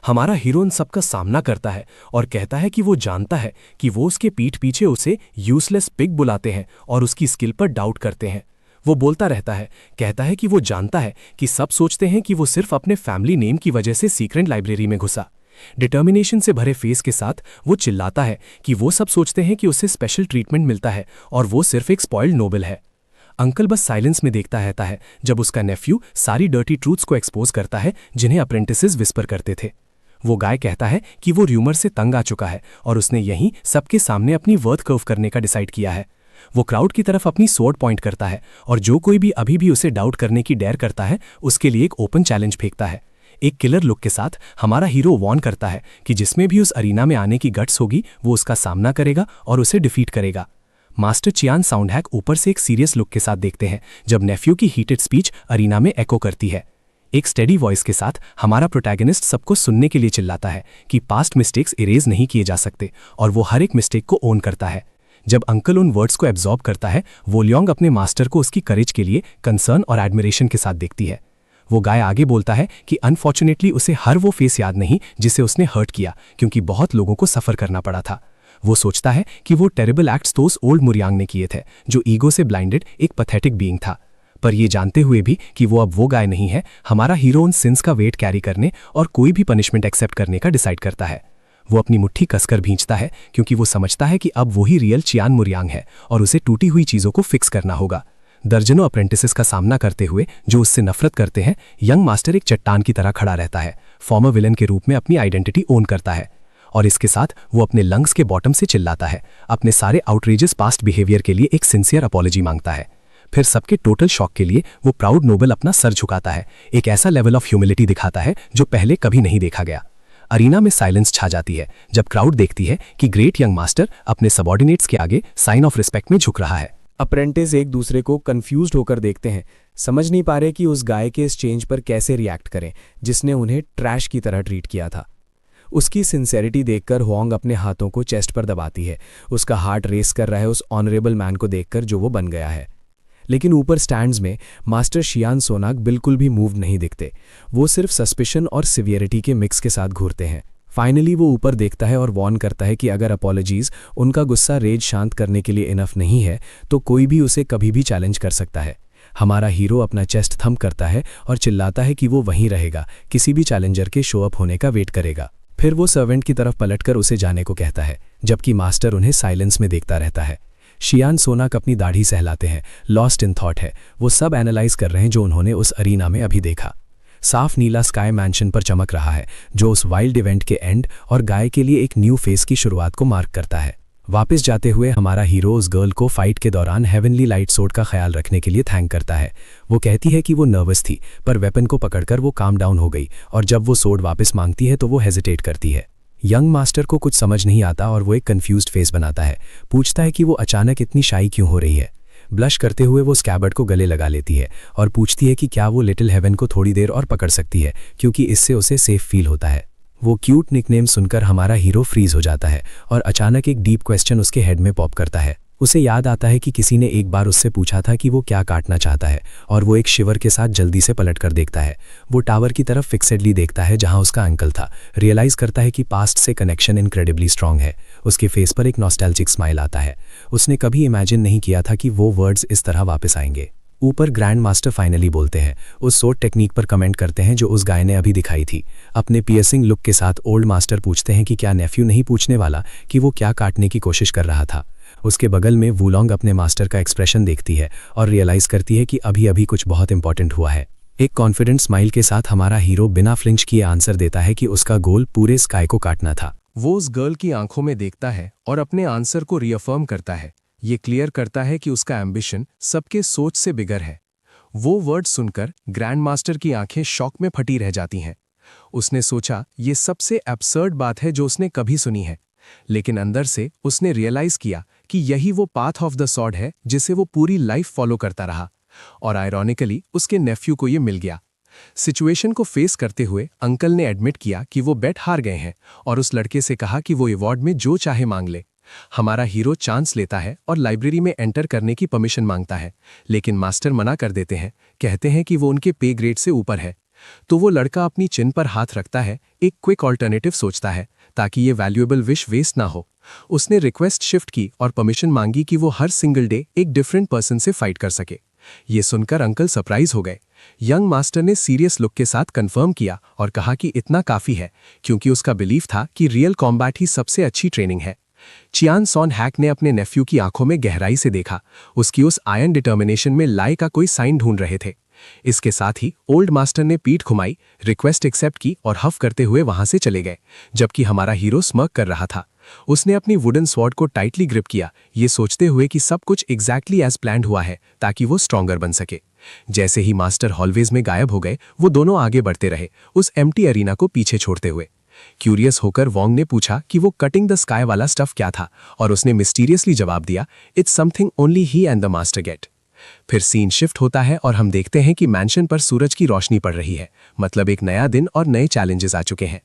[SPEAKER 3] हमारा हीरो इन सबका सामना करता है और कहता है कि वो जानता है कि वो उसके पीठ पीछे उसे यूजलेस पिग बुलाते हैं और उसकी स्किल पर डाउट करते हैं। वो बोलता रहता है, कहता है कि वो जानता है कि सब सोचते हैं कि वो सिर्फ अपने फैमिली नेम की वजह से सीक्रेट लाइब्रेरी में घुसा। डिटर्मिनेशन से भरे फेस के साथ वो चिल्लाता है कि वो सब सोचते हैं कि उसे स्पेशल ट्रीटमेंट मिलता है और वो सिर्फ एक स्पॉइल्ड नोबल है। अंकल बस साइलेंस में देखता रहता है जब उसका नेफ्यू सारी डर्टी ट्रूथ्स को एक्सपोज करता है जिन्हें अप्रेंटिसेस विस्पर करते थे। वो गाय कहता है कि वो र्यूमर से तंग आ चुका है और उसने यहीं सबके सामने अपनी वर्थ कर्व करने का डिसाइड किया है। वो क्राउड की तरफ अपनी स्वॉर्ड पॉइंट करता है और जो कोई भी अभी भी उसे डाउट करने की डेयर करता है उसके लिए एक ओपन चैलेंज फेंकता है। एक किलर लुक के साथ हमारा हीरो वॉर्न करता है कि जिसमें भी उस अरीना में आने की गट्स होगी वो उसका सामना करेगा और उसे डिफीट करेगा। मास्टर चियान साउंड हैक ऊपर से एक सीरियस लुक के साथ देखते हैं जब नेफ्यू की हीटेड स्पीच अरीना में एको करती है। एक स्टेडी वॉइस के साथ हमारा प्रोटैगनिस्ट सबको सुनने के लिए चिल्लाता है कि पास्ट मिस्टेक्स इरेज नहीं किए जा सकते और वो हर एक मिस्टेक को ओन करता है। जब अंकल उन वर्ड्स को एब्जॉर्ब करता है, वोलियोंग अपने मास्टर को उसकी करेज के लिए कंसर्न और एडमिरेशन के साथ देखती है। वो गाय आगे बोलता है कि अनफॉर्चुनेटली उसे हर वो फेस याद नहीं जिसे उसने हर्ट किया, क्योंकि बहुत लोगों को सफ़र करना पड़ा था। वो सोचता है कि वो टेरिबल एक्ट्स तो उस ओल्ड मुरियांग ने किए थे जो ईगो से ब्लाइंडेड एक पैथेटिक बीइंग था। पर ये जानते हुए भी कि वो अब वो गाय नहीं है, हमारा हीरो उन सिंस का वेट कैरी करने और कोई भी पनिशमेंट एक्सेप्ट करने का डिसाइड करता है। वो अपनी मुट्ठी कसकर भींचता है क्योंकि वो समझता है कि अब वही रियल चियान मुरियांग है और उसे टूटी हुई चीज़ों को फिक्स करना होगा। दर्जनों अप्रेंटिसेस का सामना करते हुए जो उससे नफरत करते हैं, यंग मास्टर एक चट्टान की तरह खड़ा रहता है, फॉर्मर विलन के रूप में अपनी आइडेंटिटी ओन करता है और इसके साथ वो अपने लंग्स के बॉटम से चिल्लाता है, अपने सारे आउटरीजियस पास्ट बिहेवियर के लिए एक सिंसियर अपॉलॉजी मांगता है। फिर सबके टोटल शॉक के लिए वो प्राउड नोबल अपना सर झुकाता है, एक ऐसा लेवल ऑफ ह्यूमिलिटी दिखाता है जो पहले कभी नहीं देखा गया। अरीना में साइलेंस छा जाती है जब क्राउड देखती है कि ग्रेट यंग मास्टर अपने सबॉर्डिनेट्स के आगे साइन ऑफ रिस्पेक्ट में झुक रहा है।
[SPEAKER 2] अप्रेंटिस एक दूसरे को कंफ्यूज्ड होकर देखते हैं, समझ नहीं पा रहे कि उस गाय के इस चेंज पर कैसे रिएक्ट करें जिसने उन्हें ट्रैश की तरह ट्रीट किया था। उसकी सिंसेरिटी देखकर हुआंग अपने हाथों को चेस्ट पर दबाती है, उसका हार्ट रेस कर रहा है उस ऑनरेबल मैन को देखकर जो वो बन गया है। लेकिन ऊपर स्टैंड्स में मास्टर शियान सोनाक बिल्कुल भी मूव नहीं दिखते, वो सिर्फ सस्पिशन और सिवियरिटी के मिक्स के साथ घूरते हैं। फाइनली वो ऊपर देखता है और वॉर्न करता है कि अगर अपॉलॉजीज उनका गुस्सा रेज शांत करने के लिए इनफ नहीं है तो कोई भी उसे कभी भी चैलेंज कर सकता है। हमारा हीरो अपना चेस्ट थंप करता है और चिल्लाता है कि वो वहीं रहेगा, किसी भी चैलेंजर के शो अप होने का वेट करेगा। फिर वो सर्वेंट की तरफ पलटकर उसे जाने को कहता है, जबकि मास्टर उन्हें साइलेंस में देखता रहता है। शियान सोनाक अपनी दाढ़ी सहलाते हैं, लॉस्ट इन थॉट है, वो सब एनालाइज कर रहे हैं जो उन्होंने उस अरीना में अभी देखा। साफ नीला स्काई मैंशन पर चमक रहा है जो उस वाइल्ड इवेंट के एंड और गाय के लिए एक न्यू फेस की शुरुआत को मार्क करता है। वापस जाते हुए हमारा हीरो उस गर्ल को फाइट के दौरान हेवनली लाइट सोर्ड का ख्याल रखने के लिए थैंक करता है। वो कहती है कि वो नर्वस थी पर वेपन को पकड़कर वो काम डाउन हो गई और जब वो सोर्ड वापस मांगती है तो वो हेजिटेट करती है। यंग मास्टर को कुछ समझ नहीं आता और वो एक कंफ्यूज्ड फेस बनाता है, पूछता है कि वो अचानक इतनी शाई क्यों हो रही है। ब्लश करते हुए वो स्कैबर्ड को गले लगा लेती है और पूछती है कि क्या वो लिटिल हेवन को थोड़ी देर और पकड़ सकती है क्योंकि इससे उसे सेफ फील होता है। वो क्यूट निकनेम सुनकर हमारा हीरो फ्रीज हो जाता है और अचानक एक डीप क्वेश्चन उसके हेड में पॉप करता है। उसे याद आता है कि किसी ने एक बार उससे पूछा था कि वो क्या काटना चाहता है और वो एक शिवर के साथ जल्दी से पलटकर देखता है। वो टावर की तरफ फिक्सेडली देखता है जहां उसका अंकल था, रियलाइज करता है कि पास्ट से कनेक्शन इनक्रेडिबली स्ट्रांग है। उसके फेस पर एक नॉस्टैल्जिक स्माइल आता है, उसने कभी इमेजिन नहीं किया था कि वो वर्ड्स इस तरह वापस आएंगे। ऊपर ग्रैंड मास्टर फाइनली बोलते हैं, उस सोर्ड टेक्निक पर कमेंट करते हैं जो उस गाय ने अभी दिखाई थी। अपने पियर्सिंग लुक के साथ ओल्ड मास्टर पूछते हैं कि क्या नेफ्यू नहीं पूछने वाला कि वो क्या काटने की कोशिश कर रहा था। उसके बगल में वुलोंग अपने मास्टर का एक्सप्रेशन देखती है और रियलाइज करती है कि अभी अभी कुछ बहुत इंपॉर्टेंट हुआ है। एक कॉन्फिडेंट स्माइल के साथ हमारा हीरो बिना फ्लिंच किए आंसर देता है कि उसका गोल पूरे स्काई को काटना था। वो उस गर्ल की आंखों में देखता है और अपने आंसर को रिअफर्म करता है। ये क्लियर करता है कि उसका एम्बिशन सबके सोच से बिगर है। वो वर्ड सुनकर ग्रैंड मास्टर की आंखें शॉक में फटी रह जाती हैं। उसने सोचा ये सबसे एब्सर्ड बात है जो उसने कभी सुनी है, लेकिन अंदर से उसने रियलाइज किया कि यही वो पाथ ऑफ द सॉर्ड है जिसे वो पूरी लाइफ फॉलो करता रहा और आयरॉनिकली उसके नेफ्यू को ये मिल गया। सिचुएशन को फेस करते हुए अंकल ने एडमिट किया कि वो बेट हार गए हैं और उस लड़के से कहा कि वो अवार्ड में जो चाहे मांग ले। हमारा हीरो चांस लेता है और लाइब्रेरी में एंटर करने की परमिशन मांगता है, लेकिन मास्टर मना कर देते हैं, कहते हैं कि वो उनके पे ग्रेड से ऊपर है। तो वो लड़का अपनी चिन पर हाथ रखता है, एक क्विक ऑल्टरनेटिव सोचता है ताकि ये वैल्यूएबल विश वेस्ट ना हो। उसने रिक्वेस्ट शिफ्ट की और परमिशन मांगी कि वो हर सिंगल डे एक डिफरेंट पर्सन से फाइट कर सके। ये सुनकर अंकल सरप्राइज हो गए। यंग मास्टर ने सीरियस लुक के साथ कंफर्म किया और कहा कि इतना काफी है, क्योंकि उसका बिलीफ था कि रियल कॉम्बैट ही सबसे अच्छी ट्रेनिंग है। चियान सॉन हैक ने अपने नेफ्यू की आंखों में गहराई से देखा, उसकी उस आयरन डिटर्मिनेशन में लाई का कोई साइन ढूंढ रहे थे। इसके साथ ही ओल्ड मास्टर ने पीठ घुमाई, रिक्वेस्ट एक्सेप्ट की और हफ करते हुए वहां से चले गए, जबकि हमारा हीरो स्मर्क कर रहा था। उसने अपनी वुडन स्वॉर्ड को टाइटली ग्रिप किया, ये सोचते हुए कि सब कुछ एग्जैक्टली एज प्लान्ड हुआ है ताकि वो स्ट्रॉन्गर बन सके। जैसे ही मास्टर हॉलवेज में गायब हो गए, वो दोनों आगे बढ़ते रहे, उस एम्प्टी अरीना को पीछे छोड़ते हुए। क्यूरियस होकर वोंग ने पूछा कि वो कटिंग द स्काई वाला स्टफ क्या था, और उसने मिस्टीरियसली जवाब दिया, it's something only he and the master get. फिर सीन शिफ्ट होता है और हम देखते हैं कि मैंशन पर सूरज की रोशनी पड़ रही है, मतलब एक नया दिन और नए चैलेंजेस आ चुके हैं।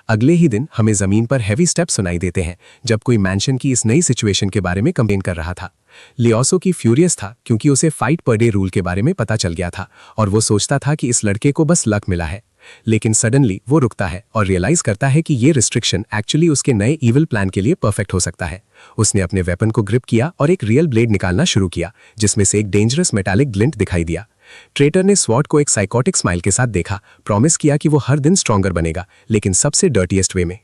[SPEAKER 2] अगले ही दिन हमें जमीन पर हैवी स्टेप्स सुनाई देते हैं जब कोई मैंशन की इस नई सिचुएशन के बारे में कंप्लेन कर रहा था। लियोसो की फ्यूरियस था क्योंकि उसे फाइट पर डे रूल के बारे में पता चल गया था और वो सोचता था कि इस लड़के को बस लक मिला है। लेकिन सडनली वो रुकता है और रियलाइज करता है कि ये रिस्ट्रिक्शन एक्चुअली उसके नए इविल प्लान के लिए परफेक्ट हो सकता है। उसने अपने वेपन को ग्रिप किया और एक रियल ब्लेड निकालना शुरू किया, जिसमें से एक डेंजरस मेटालिक ग्लिंट दिखाई दिया। ट्रेटर ने स्वॉर्ड को एक साइकोटिक स्माइल के साथ देखा, प्रॉमिस किया कि वो हर दिन स्ट्रॉन्गर बनेगा, लेकिन सबसे डर्टीएस्ट वे में।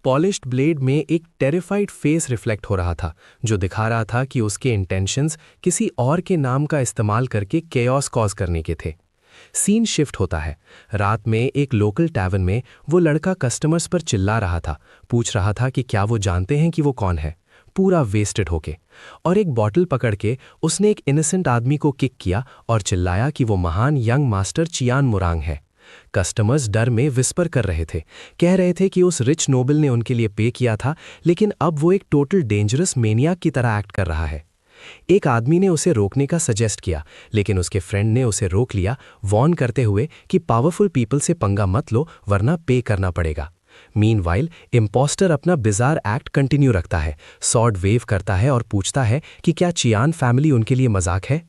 [SPEAKER 2] पॉलिश्ड ब्लेड में एक टेरिफाइड फेस रिफ्लेक्ट हो रहा था, जो दिखा रहा था कि उसके इंटेंशंस किसी और के नाम का इस्तेमाल करके केओस कॉज करने के थे। सीन शिफ्ट होता है। रात में एक लोकल टैवर्न में वो लड़का कस्टमर्स पर चिल्ला रहा था, पूछ रहा था कि क्या वो जानते हैं कि वो कौन है, पूरा वेस्टेड होके। और एक बॉटल पकड़ के उसने एक इनोसेंट आदमी को किक किया और चिल्लाया कि वो महान यंग मास्टर चियान मोरांग है। कस्टमर्स डर में विस्पर कर रहे थे, कह रहे थे कि उस रिच नोबल ने उनके लिए पे किया था, लेकिन अब वो एक टोटल डेंजरस मेनियाक की तरह एक्ट कर रहा है। एक आदमी ने उसे रोकने का सजेस्ट किया, लेकिन उसके फ्रेंड ने उसे रोक लिया, वॉर्न करते हुए कि पावरफुल पीपल से पंगा मत लो वरना पे करना पड़ेगा। मीनवाइल इम्पोस्टर अपना बिजार एक्ट कंटिन्यू रखता है, सॉर्ड वेव करता है और पूछता है कि क्या चियान फैमिली उनके लिए मजाक है।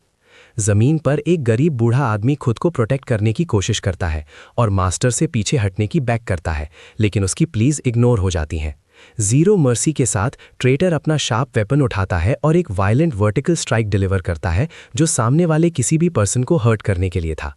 [SPEAKER 2] जमीन पर एक गरीब बूढ़ा आदमी खुद को प्रोटेक्ट करने की कोशिश करता है और मास्टर से पीछे हटने की बैक करता है, लेकिन उसकी प्लीज इग्नोर हो जाती हैं। जीरो मर्सी के साथ ट्रेटर अपना शार्प वेपन उठाता है और एक वायलेंट वर्टिकल स्ट्राइक डिलीवर करता है, जो सामने वाले किसी भी पर्सन को हर्ट करने के लिए था।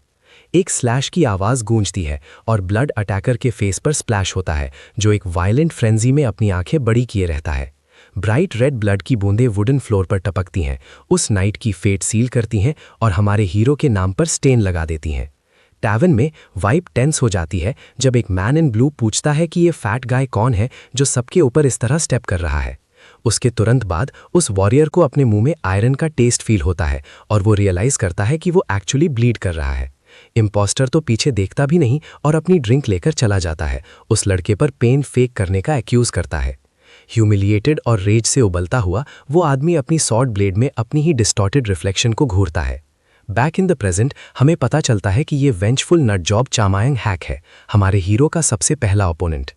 [SPEAKER 2] एक स्लैश की आवाज़ गूंजती है और ब्लड अटैकर के फेस पर स्प्लैश होता है, जो एक वायलेंट फ्रेंजी में अपनी आंखें बड़ी किए रहता है। ब्राइट रेड ब्लड की बूंदें वुडन फ्लोर पर टपकती हैं, उस नाइट की फेट सील करती हैं और हमारे हीरो के नाम पर स्टेन लगा देती हैं। टैवन में वाइब टेंस हो जाती है जब एक मैन इन ब्लू पूछता है कि ये फैट गाय कौन है जो सबके ऊपर इस तरह स्टेप कर रहा है। उसके तुरंत बाद उस वॉरियर को अपने मुंह में आयरन का टेस्ट फील होता है और वो रियलाइज करता है कि वो एक्चुअली ब्लीड कर रहा है। इम्पोस्टर तो पीछे देखता भी नहीं और अपनी ड्रिंक लेकर चला जाता है, उस लड़के पर पेन फेक करने का एक्यूज करता है। ह्यूमिलिएटेड और रेज से उबलता हुआ वो आदमी अपनी सॉर्ड ब्लेड में अपनी ही डिस्टॉर्टेड रिफ्लेक्शन को घूरता है। बैक इन द प्रेजेंट हमें पता चलता है कि ये वेंचफुल नट जॉब चामायंग हैक है, हमारे हीरो का सबसे पहला ओपोनेंट।